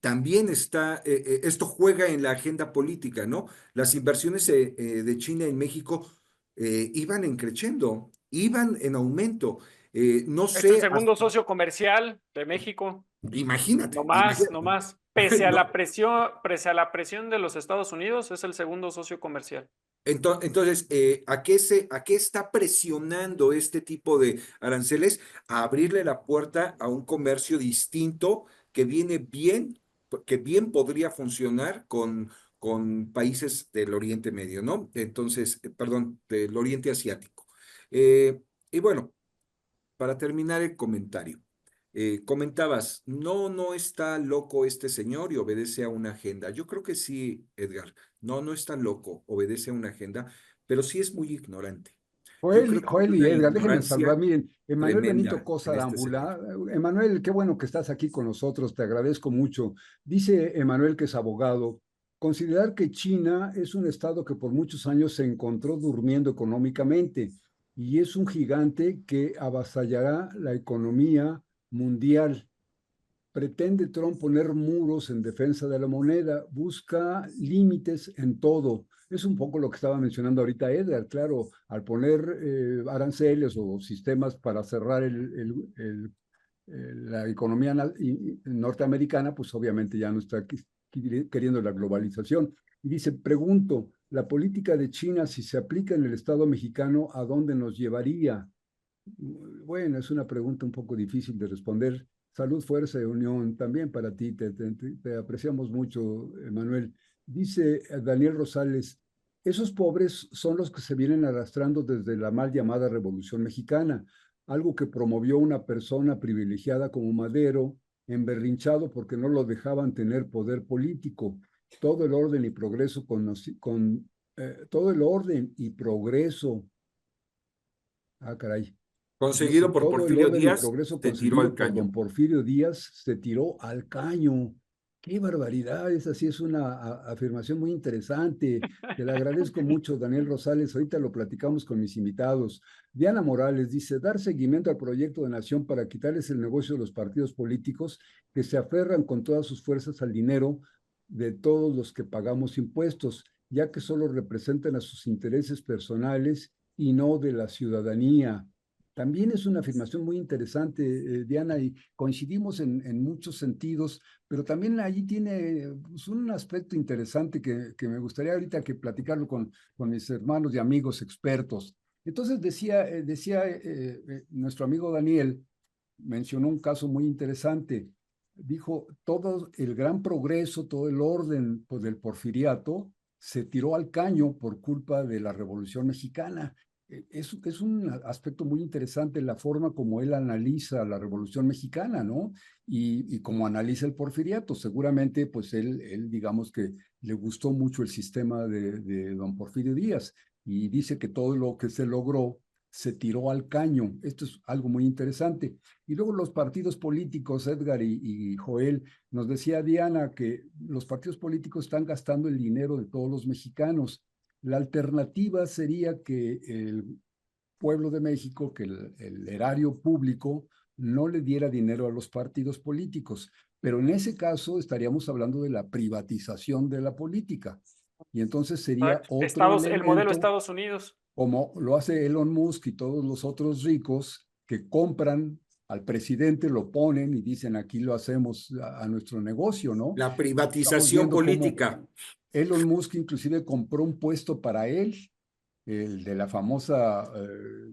también esto juega en la agenda política, ¿no? Las inversiones de China en México iban creciendo, iban en aumento. No es el sé, segundo socio comercial de México. imagínate, No más, no imagínate. más. Pese a No, pese a la presión de los Estados Unidos, es el segundo socio comercial. entonces, ¿a qué está presionando este tipo de aranceles? A abrirle la puerta a un comercio distinto que viene bien, que bien podría funcionar con países del Oriente Medio, ¿no? Entonces, perdón, del Oriente Asiático. Y bueno, para terminar el comentario, comentabas, no está loco este señor y obedece a una agenda. Yo creo que sí, Edgar, no está loco, obedece a una agenda, pero sí es muy ignorante. Yo creo que hay Joel y una Edgar, déjenme saludar. ignorancia Miren, Emanuel Benito tremenda Cosa en este Arámbula. sector. Emanuel, qué bueno que estás aquí con nosotros, te agradezco mucho. Dice Emanuel, que es abogado, considerar que China es un estado que por muchos años se encontró durmiendo económicamente y es un gigante que avasallará la economía mundial. Pretende Trump poner muros en defensa de la moneda, busca límites en todo. Es un poco lo que estaba mencionando ahorita Edgar, claro, al poner aranceles o sistemas para cerrar la economía norteamericana, pues obviamente ya no está queriendo la globalización. Y dice, pregunto, ¿la política de China, si se aplica en el Estado mexicano, a dónde nos llevaría? Bueno, es una pregunta un poco difícil de responder. Salud, fuerza y unión también para ti. Te apreciamos mucho, Manuel. Dice Daniel Rosales, esos pobres son los que se vienen arrastrando desde la mal llamada Revolución Mexicana, algo que promovió una persona privilegiada como Madero, emberrinchado porque no lo dejaban tener poder político. Todo el orden y progreso todo el orden y progreso. Ah, caray. Dice, Conseguido por todo el Porfirio orden y Díaz, progreso se tiró conseguido al por caño. don Porfirio Díaz se tiró al caño. Qué barbaridad, esa sí es una afirmación muy interesante. Te la agradezco mucho, Daniel Rosales. Ahorita lo platicamos con mis invitados. Diana Morales dice, dar seguimiento al proyecto de nación para quitarles el negocio de los partidos políticos que se aferran con todas sus fuerzas al dinero de todos los que pagamos impuestos, ya que solo representan a sus intereses personales y no de la ciudadanía. También es una afirmación muy interesante, Diana, y coincidimos en muchos sentidos, pero también allí tiene pues, un aspecto interesante que me gustaría ahorita que platicarlo con mis hermanos y amigos expertos. Entonces nuestro amigo Daniel, mencionó un caso muy interesante. Dijo, todo el gran progreso, todo el orden pues, del porfiriato se tiró al caño por culpa de la Revolución Mexicana. Es un aspecto muy interesante la forma como él analiza la Revolución Mexicana, ¿no? Y como analiza el porfiriato. Seguramente, pues él, digamos que le gustó mucho el sistema de don Porfirio Díaz y dice que todo lo que se logró se tiró al caño. Esto es algo muy interesante. Y luego los partidos políticos, Edgar y Joel, nos decía Diana que los partidos políticos están gastando el dinero de todos los mexicanos. La alternativa sería que el pueblo de México, que el erario público no le diera dinero a los partidos políticos. Pero en ese caso estaríamos hablando de la privatización de la política. Y entonces sería otro El modelo elemento Estados Unidos. como lo hace Elon Musk y todos los otros ricos que compran al presidente, lo ponen y dicen aquí lo hacemos a nuestro negocio, ¿no? La Estamos privatización viendo cómo política. Elon Musk inclusive compró un puesto para él, el de la famosa,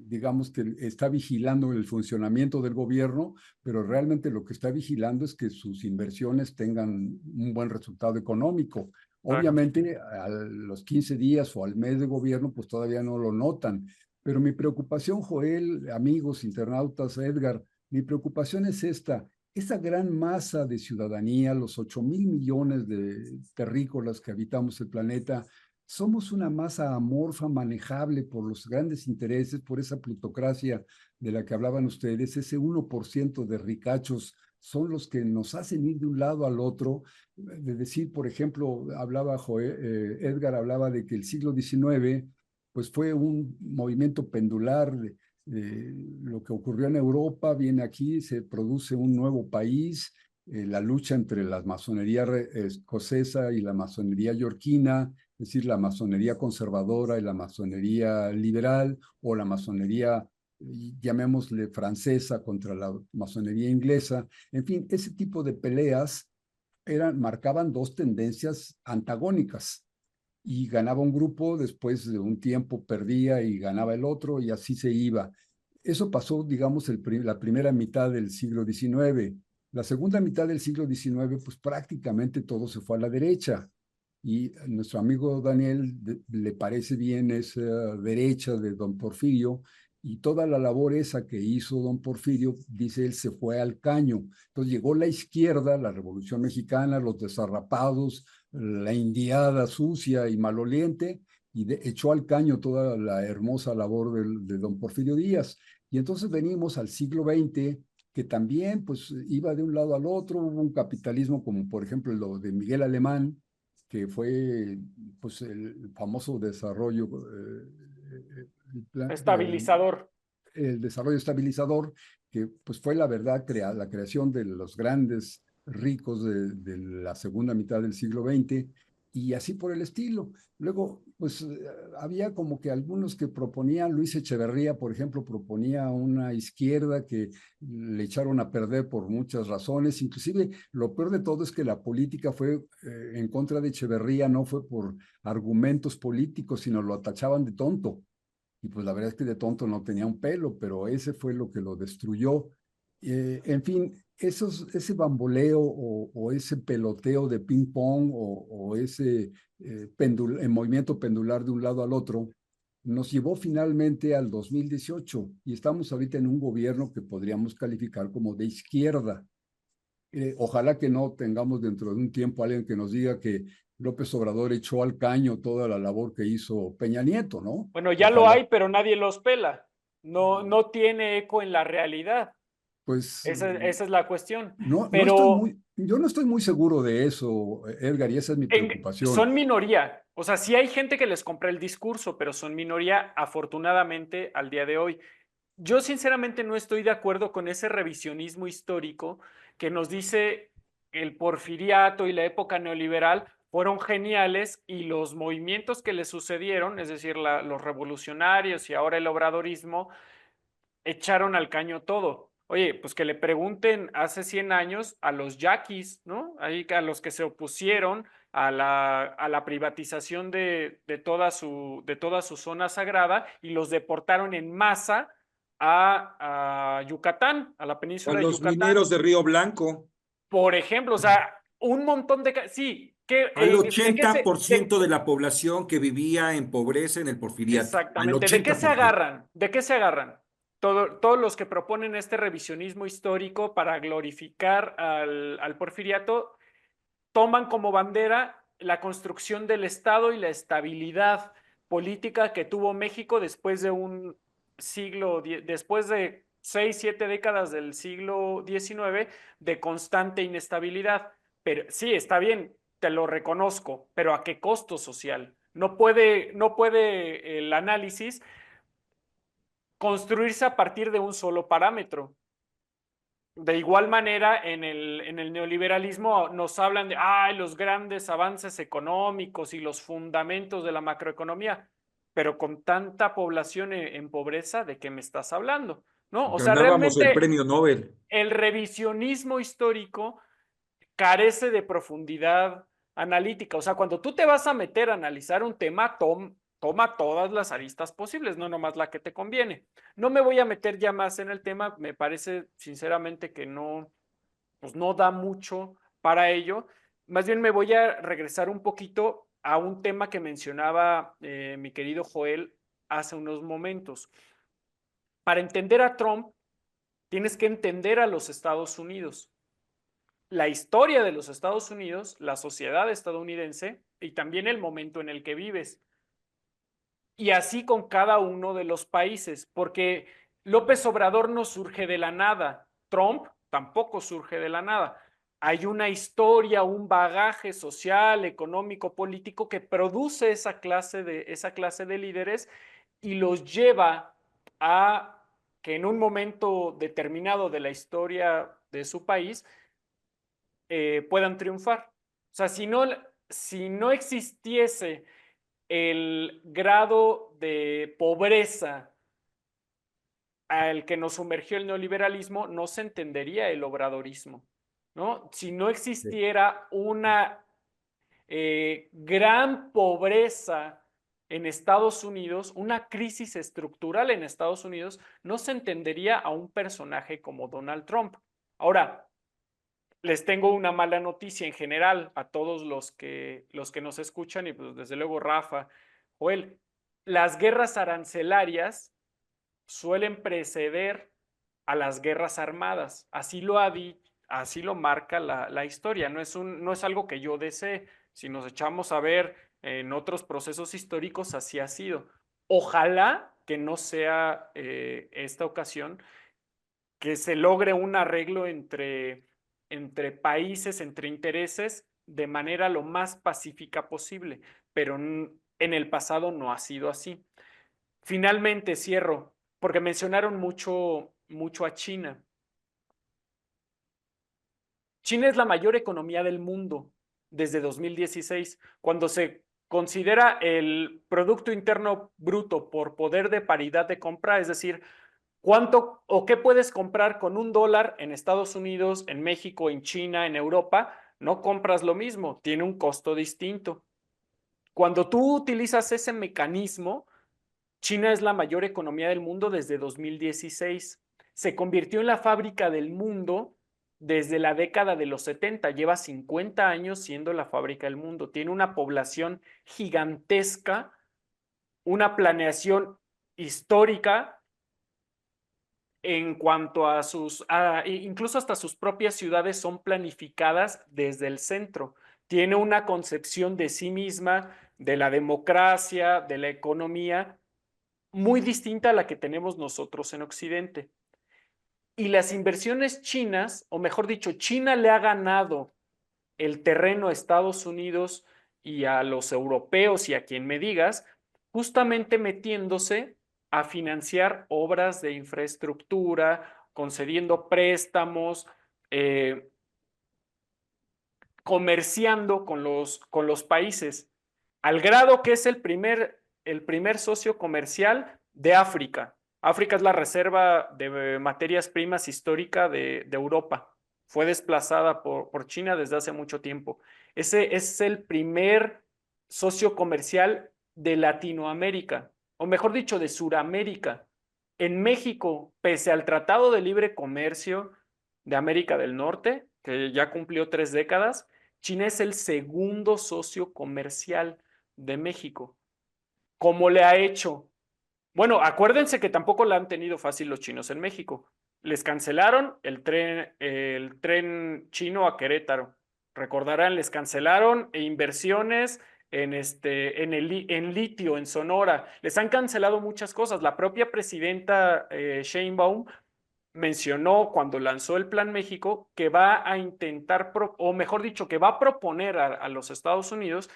digamos que está vigilando el funcionamiento del gobierno, pero realmente lo que está vigilando es que sus inversiones tengan un buen resultado económico. Obviamente, a los 15 días o al mes de gobierno, pues todavía no lo notan. Pero mi preocupación, Joel, amigos, internautas, Edgar, mi preocupación es esta gran masa de ciudadanía, los 8,000 millones de terrícolas que habitamos el planeta, somos una masa amorfa manejable por los grandes intereses, por esa plutocracia de la que hablaban ustedes, ese 1% de ricachos son los que nos hacen ir de un lado al otro. De decir, por ejemplo, Edgar hablaba de que el siglo XIX pues fue un movimiento pendular de lo que ocurrió en Europa, viene aquí, se produce un nuevo país, la lucha entre la masonería escocesa y la masonería yorquina, es decir, la masonería conservadora y la masonería liberal, o la masonería, llamémosle francesa, contra la masonería inglesa. En fin, ese tipo de peleas marcaban dos tendencias antagónicas y ganaba un grupo, después de un tiempo perdía y ganaba el otro y así se iba. Eso pasó, digamos, la primera mitad del siglo XIX. La segunda mitad del siglo XIX, pues prácticamente todo se fue a la derecha. Y a nuestro amigo Daniel le parece bien esa derecha de don Porfirio y toda la labor esa que hizo don Porfirio, dice él, se fue al caño. Entonces llegó la izquierda, la Revolución Mexicana, los desarrapados, la indiada sucia y maloliente, y echó al caño toda la hermosa labor de don Porfirio Díaz. Y entonces venimos al siglo XX, que también pues iba de un lado al otro, hubo un capitalismo como por ejemplo lo de Miguel Alemán, que fue pues el famoso desarrollo, Estabilizador. el desarrollo estabilizador, que pues fue la verdad la creación de los grandes ricos de la segunda mitad del siglo XX y así por el estilo. Luego, pues había como que algunos que proponían, Luis Echeverría, por ejemplo, proponía una izquierda que le echaron a perder por muchas razones. Inclusive, lo peor de todo es que la política fue en contra de Echeverría, no fue por argumentos políticos, sino lo tachaban de tonto. Y pues la verdad es que de tonto no tenía un pelo, pero ese fue lo que lo destruyó. En fin, ese bamboleo o ese peloteo de ping pong o ese movimiento pendular de un lado al otro nos llevó finalmente al 2018 y estamos ahorita en un gobierno que podríamos calificar como de izquierda. Ojalá que no tengamos dentro de un tiempo alguien que nos diga que López Obrador echó al caño toda la labor que hizo Peña Nieto, ¿no? Bueno, ya Ojalá. lo hay, pero nadie los pela. No tiene eco en la realidad. Pues Esa es la cuestión. no, Pero yo no estoy muy seguro de eso, Edgar, y esa es mi preocupación. son minoría. O sea, sí hay gente que les compra el discurso, pero son minoría, afortunadamente, al día de hoy. Yo sinceramente no estoy de acuerdo con ese revisionismo histórico que nos dice el porfiriato y la época neoliberal fueron geniales y los movimientos que le sucedieron, es decir, los revolucionarios y ahora el obradorismo, echaron al caño todo. Oye, pues que le pregunten hace 100 años a los yaquis, ¿no? Ahí a los que se opusieron a la privatización de toda su zona sagrada y los deportaron en masa a Yucatán, a la A península de los Yucatán. mineros de Río Blanco, Por ejemplo, o sea, un montón de... Sí, al ¿de qué se... 80% de la población que vivía en pobreza en el Porfiriato, al Exactamente. ¿De qué se 80%. agarran? ¿De qué se agarran? Todos los que proponen este revisionismo histórico para glorificar al porfiriato toman como bandera la construcción del Estado y la estabilidad política que tuvo México después de un siglo, después de 6, 7 décadas del siglo XIX de constante inestabilidad. Pero sí, está bien, te lo reconozco, pero ¿a qué costo social? No puede el análisis construirse a partir de un solo parámetro. De igual manera, en el neoliberalismo nos hablan de los grandes avances económicos y los fundamentos de la macroeconomía, pero con tanta población en pobreza, ¿de qué me estás hablando? ¿No? O sea, Ganábamos el realmente premio Nobel. el revisionismo histórico carece de profundidad analítica. O sea, cuando tú te vas a meter a analizar un tema, toma todas las aristas posibles, no nomás la que te conviene. No me voy a meter ya más en el tema, me parece sinceramente que no, pues no da mucho para ello. Más bien me voy a regresar un poquito a un tema que mencionaba mi querido Joel hace unos momentos. Para entender a Trump, tienes que entender a los Estados Unidos, la historia de los Estados Unidos, la sociedad estadounidense y también el momento en el que vives. Y así con cada uno de los países, porque López Obrador no surge de la nada, Trump tampoco surge de la nada. Hay una historia, un bagaje social, económico, político que produce esa clase de líderes y los lleva a que en un momento determinado de la historia de su país puedan triunfar. O sea, si no existiese el grado de pobreza al que nos sumergió el neoliberalismo, no se entendería el obradorismo, ¿no? Si no existiera una gran pobreza en Estados Unidos, una crisis estructural en Estados Unidos, no se entendería a un personaje como Donald Trump. Ahora, les tengo una mala noticia en general a todos los que nos escuchan y pues desde luego Rafa, Joel, las guerras arancelarias suelen preceder a las guerras armadas. Así lo marca la historia. No es algo que yo desee. Si nos echamos a ver en otros procesos históricos, así ha sido. Ojalá que no sea esta ocasión, que se logre un arreglo entre países, entre intereses, de manera lo más pacífica posible, pero en el pasado no ha sido así. Finalmente, cierro, porque mencionaron mucho a China. China es la mayor economía del mundo desde 2016, cuando se considera el Producto Interno Bruto por poder de paridad de compra, es decir, ¿cuánto o qué puedes comprar con $1 en Estados Unidos, en México, en China, en Europa? No compras lo mismo, tiene un costo distinto. Cuando tú utilizas ese mecanismo, China es la mayor economía del mundo desde 2016. Se convirtió en la fábrica del mundo desde la década de los 70. Lleva 50 años siendo la fábrica del mundo. Tiene una población gigantesca, una planeación histórica en cuanto a incluso hasta sus propias ciudades son planificadas desde el centro. Tiene una concepción de sí misma, de la democracia, de la economía, muy distinta a la que tenemos nosotros en Occidente. y las inversiones chinas, o mejor dicho, China le ha ganado el terreno a Estados Unidos y a los europeos y a quien me digas, justamente metiéndose a financiar obras de infraestructura, concediendo préstamos, comerciando con los países, al grado que es el primer socio comercial de África. África es la reserva de materias primas histórica de Europa. Fue desplazada por China desde hace mucho tiempo. Ese es el primer socio comercial de Latinoamérica, o mejor dicho, de Suramérica. En México, pese al Tratado de Libre Comercio de América del Norte, que ya cumplió 3 décadas, China es el segundo socio comercial de México. ¿Cómo le ha hecho? Bueno, acuérdense que tampoco la han tenido fácil los chinos en México. Les cancelaron el tren chino a Querétaro. Recordarán, les cancelaron inversiones en litio, en Sonora. Les han cancelado muchas cosas. La propia presidenta Sheinbaum mencionó cuando lanzó el Plan México que va a intentar, o mejor dicho, que va a proponer a los Estados Unidos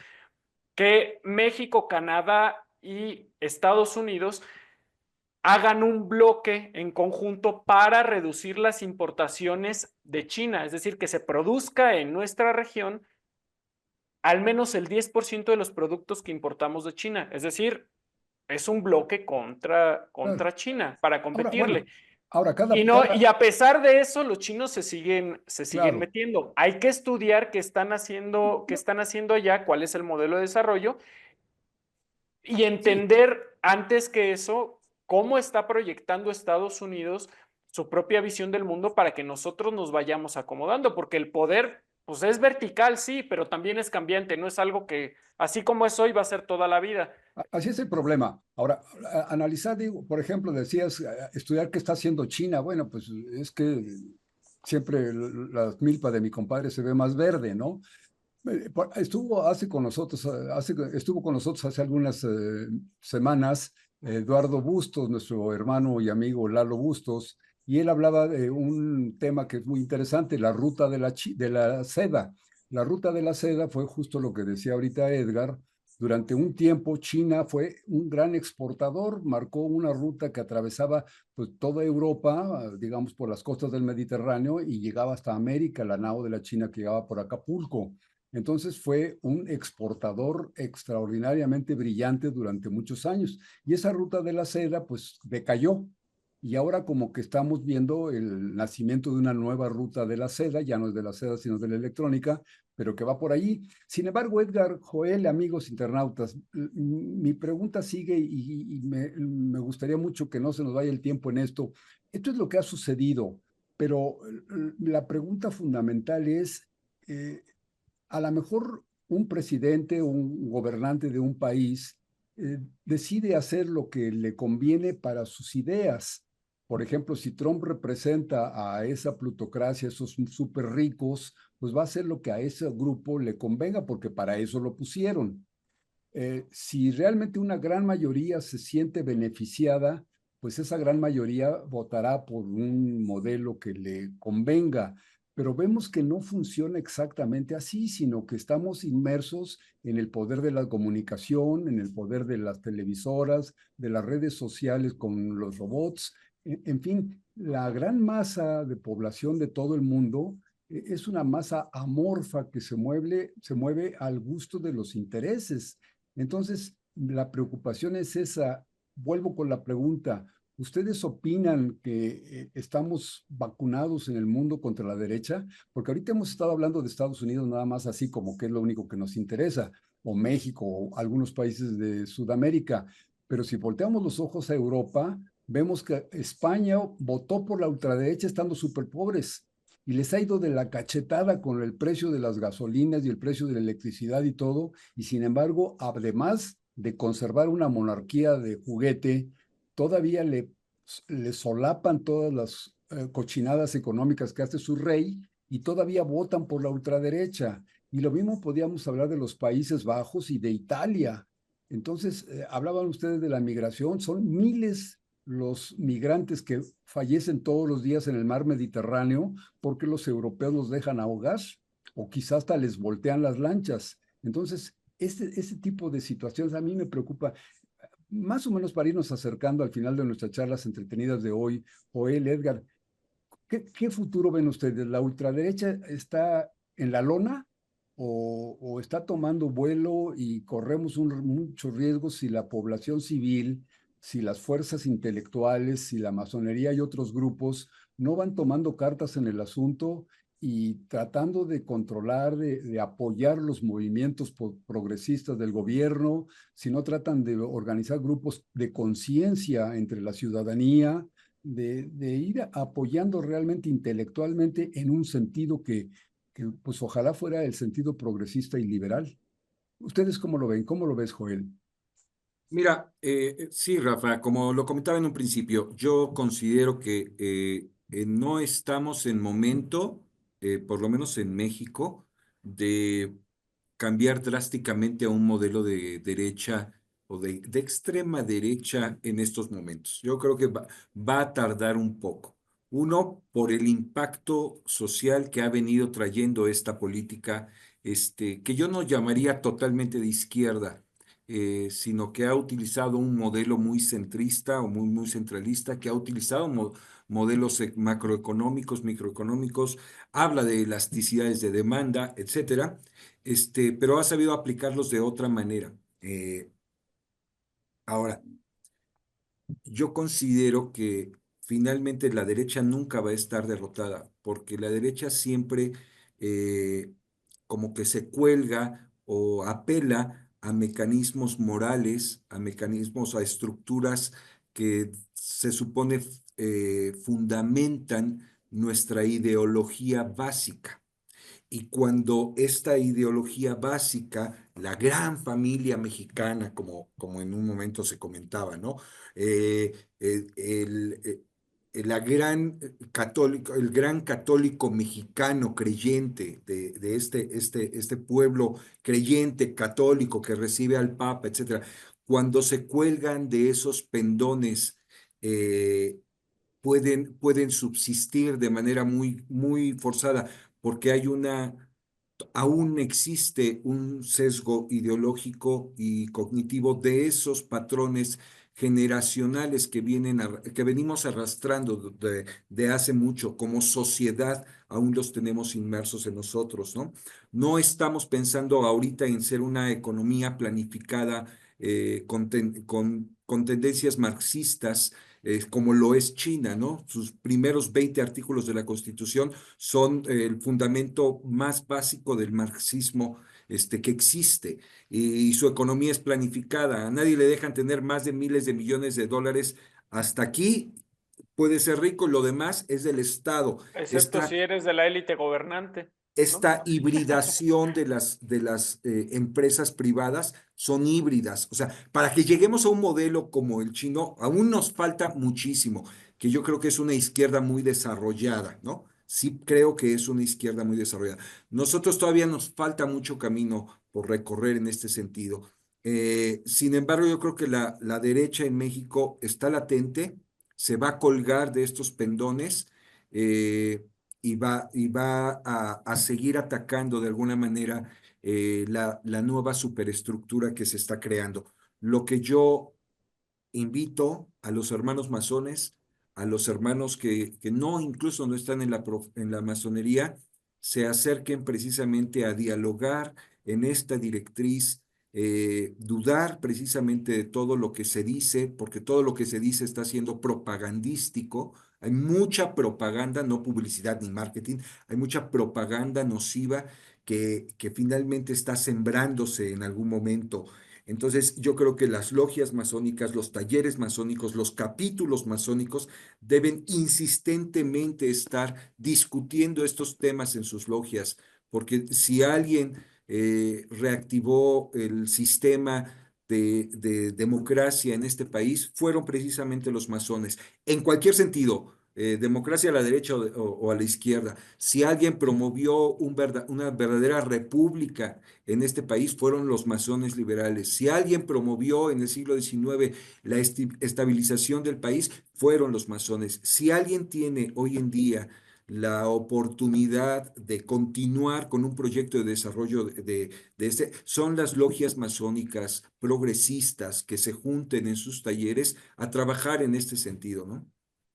que México, Canadá y Estados Unidos hagan un bloque en conjunto para reducir las importaciones de China, es decir, que se produzca en nuestra región al menos el 10% de los productos que importamos de China, es decir, es un bloque contra Claro. China para competirle. Ahora, Y a pesar de eso, los chinos se siguen claro. metiendo. Hay que estudiar qué están haciendo allá, cuál es el modelo de desarrollo, y entender antes que eso cómo está proyectando Estados Unidos su propia visión del mundo para que nosotros nos vayamos acomodando, porque el poder, pues es vertical, sí, pero también es cambiante, no es algo que así como es hoy va a ser toda la vida. Así es el problema. Ahora, analizar, digo, por ejemplo, decías, estudiar qué está haciendo China. Bueno, pues es que siempre la milpa de mi compadre se ve más verde, ¿no? Estuvo con nosotros hace algunas semanas Eduardo Bustos, nuestro hermano y amigo Lalo Bustos, y él hablaba de un tema que es muy interesante, la ruta de la seda. La ruta de la seda fue justo lo que decía ahorita Edgar. Durante un tiempo China fue un gran exportador, marcó una ruta que atravesaba pues, toda Europa, digamos por las costas del Mediterráneo y llegaba hasta América, la nao de la China que llegaba por Acapulco. Entonces fue un exportador extraordinariamente brillante durante muchos años. Y esa ruta de la seda pues decayó. Y ahora como que estamos viendo el nacimiento de una nueva ruta de la seda, ya no es de la seda, sino de la electrónica, pero que va por allí. Sin embargo, Edgar, Joel, amigos internautas, mi pregunta sigue y me gustaría mucho que no se nos vaya el tiempo en esto. Esto es lo que ha sucedido, pero la pregunta fundamental es, a lo mejor un presidente o un gobernante de un país decide hacer lo que le conviene para sus ideas. Por ejemplo, si Trump representa a esa plutocracia, esos súper ricos, pues va a hacer lo que a ese grupo le convenga, porque para eso lo pusieron. Si realmente una gran mayoría se siente beneficiada, pues esa gran mayoría votará por un modelo que le convenga. Pero vemos que no funciona exactamente así, sino que estamos inmersos en el poder de la comunicación, en el poder de las televisoras, de las redes sociales con los robots. En fin, la gran masa de población de todo el mundo es una masa amorfa que se mueve al gusto de los intereses. Entonces, la preocupación es esa. Vuelvo con la pregunta. ¿Ustedes opinan que estamos vacunados en el mundo contra la derecha? Porque ahorita hemos estado hablando de Estados Unidos nada más así como que es lo único que nos interesa, o México, o algunos países de Sudamérica. Pero si volteamos los ojos a Europa, vemos que España votó por la ultraderecha estando súper pobres y les ha ido de la cachetada con el precio de las gasolinas y el precio de la electricidad y todo, y sin embargo, además de conservar una monarquía de juguete, todavía le solapan todas las cochinadas económicas que hace su rey y todavía votan por la ultraderecha. Y lo mismo podíamos hablar de los Países Bajos y de Italia. Entonces, hablaban ustedes de la migración, son miles los migrantes que fallecen todos los días en el mar Mediterráneo porque los europeos los dejan ahogar o quizás hasta les voltean las lanchas. Entonces, este tipo de situaciones a mí me preocupa. Más o menos para irnos acercando al final de nuestras charlas entretenidas de hoy, Joel, Edgar, ¿qué futuro ven ustedes? ¿La ultraderecha está en la lona o está tomando vuelo y corremos muchos riesgos si la población civil, si las fuerzas intelectuales, si la masonería y otros grupos no van tomando cartas en el asunto y tratando de controlar, de apoyar los movimientos progresistas del gobierno, si no tratan de organizar grupos de conciencia entre la ciudadanía? De ir apoyando realmente intelectualmente en un sentido que pues ojalá fuera el sentido progresista y liberal. ¿Ustedes cómo lo ven? ¿Cómo lo ves, Joel? Mira, sí, Rafa, como lo comentaba en un principio, yo considero que no estamos en momento, por lo menos en México, de cambiar drásticamente a un modelo de derecha o de extrema derecha en estos momentos. Yo creo que va a tardar un poco. Uno, por el impacto social que ha venido trayendo esta política, que yo no llamaría totalmente de izquierda, sino que ha utilizado un modelo muy centrista o muy centralista, que ha utilizado modelos macroeconómicos, microeconómicos, habla de elasticidades de demanda, etcétera, pero ha sabido aplicarlos de otra manera. Ahora, yo considero que finalmente la derecha nunca va a estar derrotada, porque la derecha siempre como que se cuelga o apela a mecanismos morales, a mecanismos, a estructuras que se supone fundamentan nuestra ideología básica. Y cuando esta ideología básica, la gran familia mexicana, como en un momento se comentaba, ¿no? Eh, la gran católico, el gran católico mexicano creyente de este pueblo creyente católico que recibe al Papa, etcétera, cuando se cuelgan de esos pendones, eh, pueden subsistir de manera muy forzada porque aún existe un sesgo ideológico y cognitivo de esos patrones generacionales que venimos arrastrando de hace mucho, como sociedad, aún los tenemos inmersos en nosotros, ¿no? No estamos pensando ahorita en ser una economía planificada con tendencias marxistas, como lo es China, ¿no? Sus primeros 20 artículos de la Constitución son el fundamento más básico del marxismo que existe. Y su economía es planificada. A nadie le dejan tener más de miles de millones de dólares. Hasta aquí puede ser rico, lo demás es del Estado. Excepto si Esta eres de la élite gobernante, ¿no? esta hibridación de las empresas privadas son híbridas. O sea, para que lleguemos a un modelo como el chino, aún nos falta muchísimo, que yo creo que es una izquierda muy desarrollada, ¿no? Sí creo que es una izquierda muy desarrollada. Nosotros todavía nos falta mucho camino por recorrer en este sentido. Sin embargo, yo creo que la derecha en México está latente, se va a colgar de estos pendones. Y va a seguir atacando de alguna manera la nueva superestructura que se está creando. Lo que yo invito a los hermanos masones, a los hermanos que no, incluso no están en la masonería, se acerquen precisamente a dialogar en esta directriz, dudar precisamente de todo lo que se dice, porque todo lo que se dice está siendo propagandístico. Hay mucha propaganda, no publicidad ni marketing, hay mucha propaganda nociva que finalmente está sembrándose en algún momento. Entonces, yo creo que las logias masónicas, los talleres masónicos, los capítulos masónicos deben insistentemente estar discutiendo estos temas en sus logias, porque si alguien reactivó el sistema de democracia en este país, fueron precisamente los masones, en cualquier sentido, democracia a la derecha o a la izquierda. Si alguien promovió una verdadera república en este país, fueron los masones liberales. Si alguien promovió en el siglo XIX la estabilización del país, fueron los masones. Si alguien tiene hoy en día la oportunidad de continuar con un proyecto de desarrollo son las logias masónicas progresistas que se junten en sus talleres a trabajar en este sentido, ¿no?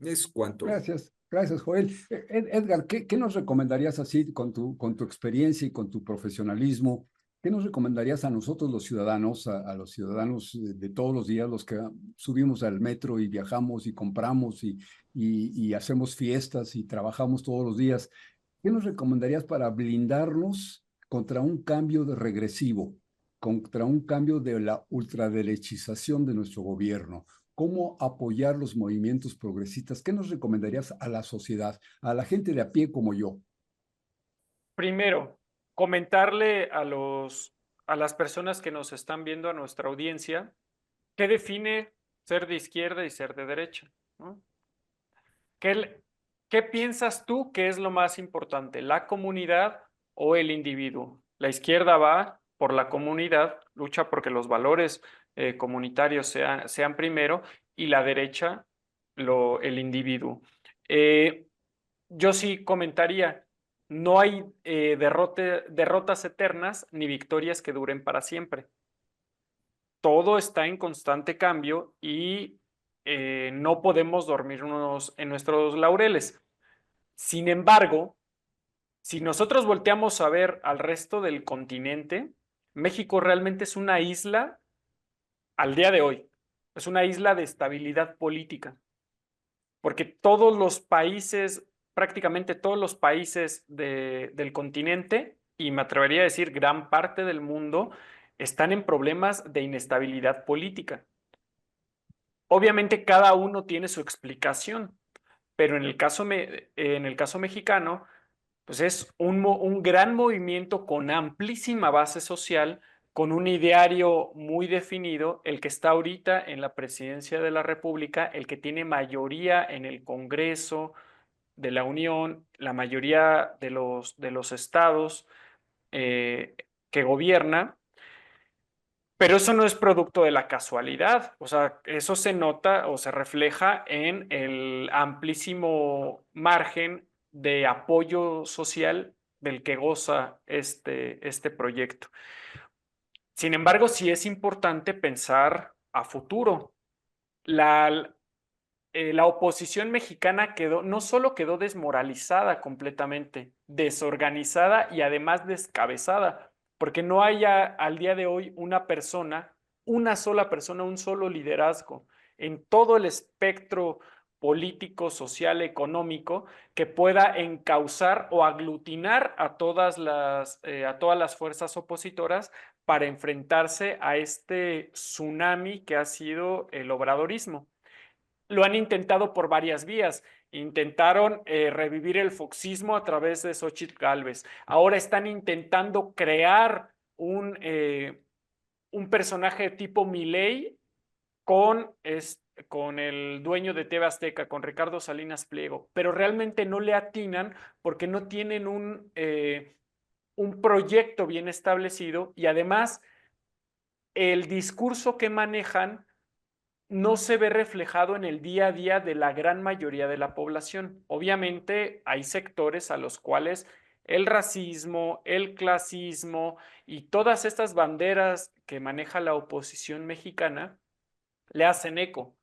Es cuanto. Gracias, gracias, Joel. Edgar, ¿qué nos recomendarías así con tu experiencia y con tu profesionalismo? ¿Qué nos recomendarías a nosotros los ciudadanos, a los ciudadanos de todos los días, los que subimos al metro y viajamos y compramos y hacemos fiestas y trabajamos todos los días? ¿Qué nos recomendarías para blindarnos contra un cambio de regresivo, contra un cambio de la ultraderechización de nuestro gobierno? ¿Cómo apoyar los movimientos progresistas? ¿Qué nos recomendarías a la sociedad, a la gente de a pie como yo? Primero, comentarle a las personas que nos están viendo, a nuestra audiencia, qué define ser de izquierda y ser de derecha, ¿no? ¿Qué piensas tú que es lo más importante, la comunidad o el individuo? La izquierda va por la comunidad, lucha porque los valores comunitarios sean primero, y la derecha, el individuo. Yo sí comentaría, no hay derrotas eternas ni victorias que duren para siempre. Todo está en constante cambio y no podemos dormirnos en nuestros laureles. Sin embargo, si nosotros volteamos a ver al resto del continente, México realmente es una isla al día de hoy. Es una isla de estabilidad política, porque todos los países, prácticamente todos los países del continente, y me atrevería a decir gran parte del mundo, están en problemas de inestabilidad política. Obviamente cada uno tiene su explicación, pero en el caso mexicano, pues es un gran movimiento con amplísima base social, con un ideario muy definido, el que está ahorita en la presidencia de la República, el que tiene mayoría en el Congreso de la Unión, la mayoría de los estados que gobierna. Pero eso no es producto de la casualidad, o sea, eso se nota o se refleja en el amplísimo margen de apoyo social del que goza este proyecto. Sin embargo, sí es importante pensar a futuro. La oposición mexicana no solo quedó desmoralizada completamente, desorganizada y además descabezada, porque no hay al día de hoy una sola persona, un solo liderazgo en todo el espectro político, social, económico, que pueda encauzar o aglutinar a todas las fuerzas opositoras para enfrentarse a este tsunami que ha sido el obradorismo. Lo han intentado por varias vías. Intentaron revivir el foxismo a través de Xóchitl Gálvez. Ahora están intentando crear un personaje tipo Milei con el dueño de TV Azteca, con Ricardo Salinas Pliego, pero realmente no le atinan porque no tienen un proyecto bien establecido, y además el discurso que manejan no se ve reflejado en el día a día de la gran mayoría de la población. Obviamente hay sectores a los cuales el racismo, el clasismo y todas estas banderas que maneja la oposición mexicana le hacen eco.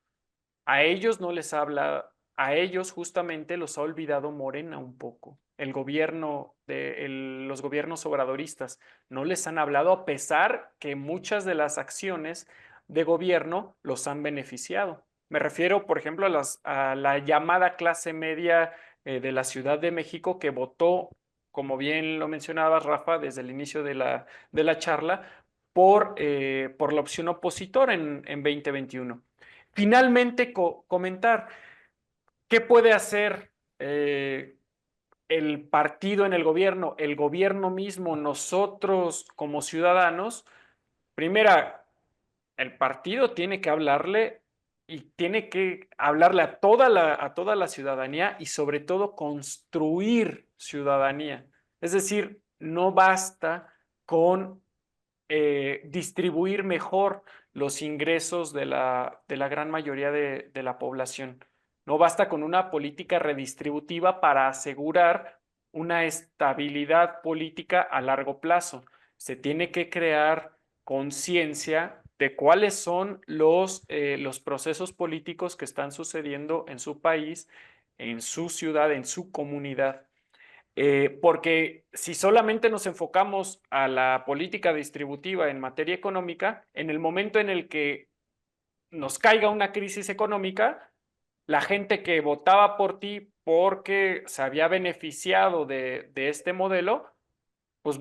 A ellos no les habla, a ellos justamente los ha olvidado Morena un poco. El gobierno, los gobiernos obradoristas no les han hablado, a pesar que muchas de las acciones de gobierno los han beneficiado. Me refiero, por ejemplo, a la llamada clase media de la Ciudad de México, que votó, como bien lo mencionaba Rafa, desde el inicio de la charla, por la opción opositora en 2021. Finalmente, comentar qué puede hacer el partido en el gobierno mismo, nosotros como ciudadanos. Primera, el partido tiene que hablarle y tiene que hablarle a toda la ciudadanía y sobre todo construir ciudadanía. Es decir, no basta con distribuir mejor los ingresos de la gran mayoría de la población. No basta con una política redistributiva para asegurar una estabilidad política a largo plazo. Se tiene que crear conciencia de cuáles son los procesos políticos que están sucediendo en su país, en su ciudad, en su comunidad. Porque si solamente nos enfocamos a la política distributiva en materia económica, en el momento en el que nos caiga una crisis económica, la gente que votaba por ti porque se había beneficiado de este modelo, pues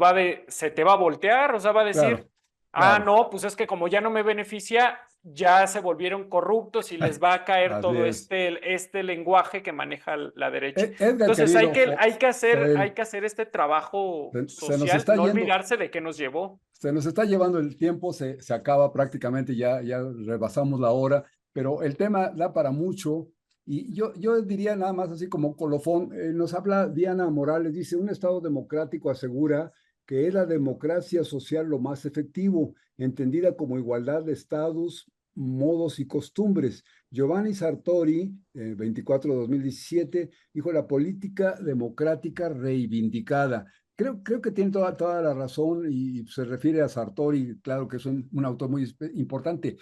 se te va a voltear, o sea, va a decir, Claro, claro, no, pues es que como ya no me beneficia, ya se volvieron corruptos y les va a caer así todo es. este lenguaje que maneja la derecha. Edgar, Entonces querido hay Joel, que hacer este trabajo se nos social, está no yendo, olvidarse de qué nos llevó. se nos está llevando el tiempo, se acaba prácticamente, ya rebasamos la hora, pero el tema da para mucho. Y yo diría nada más así como colofón, nos habla Diana Morales, dice, un Estado democrático asegura que es la democracia social lo más efectivo, entendida como igualdad de estados, modos y costumbres. Giovanni Sartori, 24/2017, dijo la política democrática reivindicada. Creo que tiene toda la razón y se refiere a Sartori, claro que es un autor muy importante.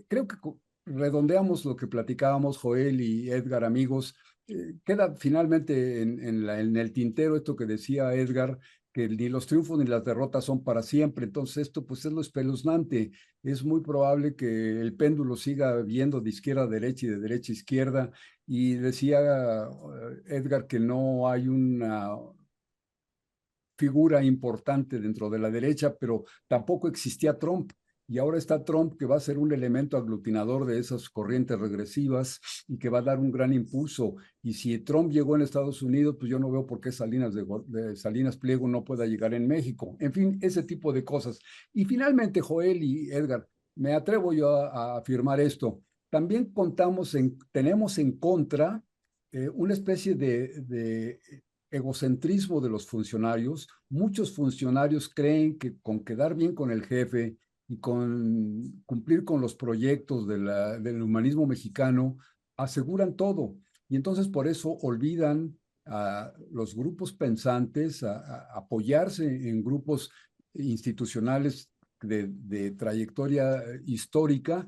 Creo que redondeamos lo que platicábamos, Joel y Edgar, amigos. Queda finalmente en el tintero esto que decía Edgar, que ni los triunfos ni las derrotas son para siempre. Entonces esto pues es lo espeluznante. Es muy probable que el péndulo siga viendo de izquierda a derecha y de derecha a izquierda. Y decía Edgar que no hay una figura importante dentro de la derecha, pero tampoco existía Trump. Y ahora está Trump, que va a ser un elemento aglutinador de esas corrientes regresivas y que va a dar un gran impulso. Y si Trump llegó en Estados Unidos, pues yo no veo por qué Salinas Pliego no pueda llegar en México. En fin, ese tipo de cosas. Y finalmente, Joel y Edgar, me atrevo yo a afirmar esto. También tenemos en contra una especie de egocentrismo de los funcionarios. Muchos funcionarios creen que con quedar bien con el jefe y con cumplir con los proyectos del humanismo mexicano, aseguran todo. Y entonces por eso olvidan a los grupos pensantes, a apoyarse en grupos institucionales de trayectoria histórica,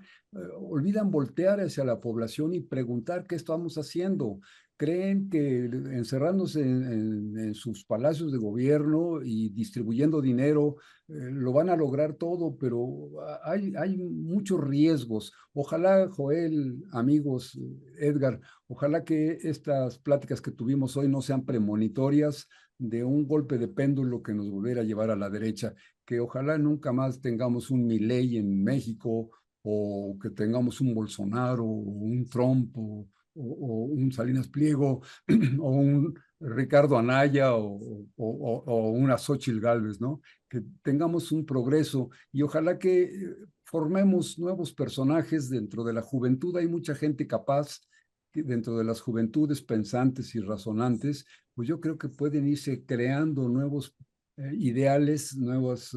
olvidan voltear hacia la población y preguntar qué estamos haciendo. Creen que encerrándose en sus palacios de gobierno y distribuyendo dinero, lo van a lograr todo, pero hay muchos riesgos. Ojalá, Joel, amigos, Edgar, ojalá que estas pláticas que tuvimos hoy no sean premonitorias de un golpe de péndulo que nos volviera a llevar a la derecha, que ojalá nunca más tengamos un Milei en México o que tengamos un Bolsonaro o un Trump o un Salinas Pliego o un Ricardo Anaya o una Xóchitl Gálvez, ¿no? Que tengamos un progreso y ojalá que formemos nuevos personajes dentro de la juventud. Hay mucha gente capaz que dentro de las juventudes pensantes y razonantes, pues yo creo que pueden irse creando nuevos ideales, nuevas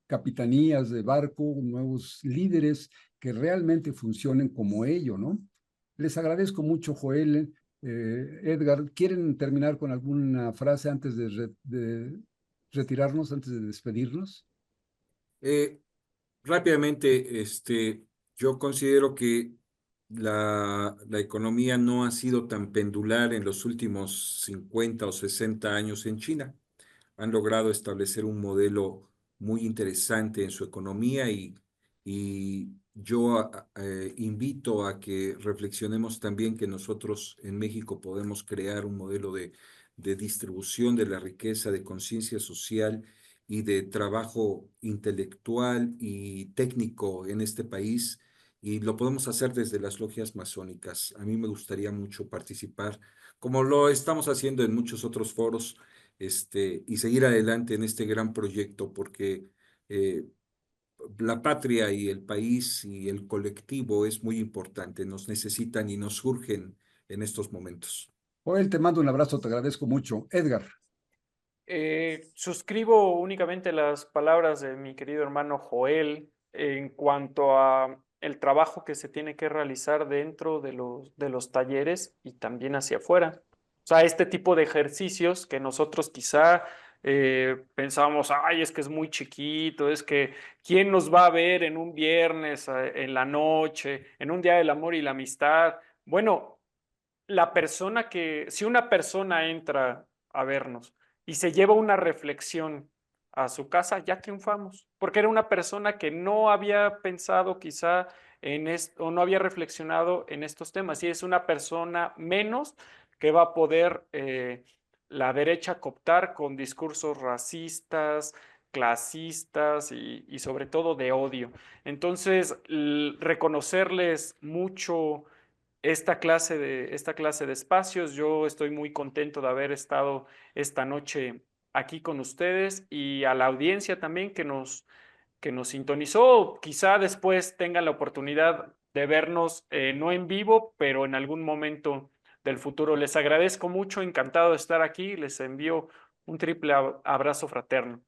capitanías de barco, nuevos líderes que realmente funcionen como ello, ¿no? Les agradezco mucho, Joel. Edgar, ¿quieren terminar con alguna frase antes de retirarnos, antes de despedirnos? Eh, Rápidamente, yo considero que la economía no ha sido tan pendular en los últimos 50 o 60 años en China. Han logrado establecer un modelo muy interesante en su economía y yo invito a que reflexionemos también que nosotros en México podemos crear un modelo de distribución de la riqueza, de conciencia social y de trabajo intelectual y técnico en este país. Y lo podemos hacer desde las logias masónicas. A mí me gustaría mucho participar, como lo estamos haciendo en muchos otros foros, y seguir adelante en este gran proyecto, porque eh, la patria y el país y el colectivo es muy importante. Nos necesitan y nos surgen en estos momentos. Joel, te mando un abrazo, te agradezco mucho. Edgar. Suscribo únicamente las palabras de mi querido hermano Joel en cuanto a el trabajo que se tiene que realizar dentro de los talleres y también hacia afuera. O sea, este tipo de ejercicios que nosotros quizá pensábamos, ay, es que es muy chiquito, es que ¿quién nos va a ver en un viernes, en la noche, en un día del amor y la amistad? Bueno, si una persona entra a vernos y se lleva una reflexión a su casa, ya triunfamos, porque era una persona que no había pensado quizá en esto o no había reflexionado en estos temas y es una persona menos que va a poder la derecha cooptar con discursos racistas, clasistas y sobre todo de odio. Entonces, reconocerles mucho esta clase de espacios. Yo estoy muy contento de haber estado esta noche aquí con ustedes y a la audiencia también que nos sintonizó. Quizá después tengan la oportunidad de vernos, no en vivo, pero en algún momento del futuro. Les agradezco mucho, encantado de estar aquí. Les envío un triple abrazo fraterno.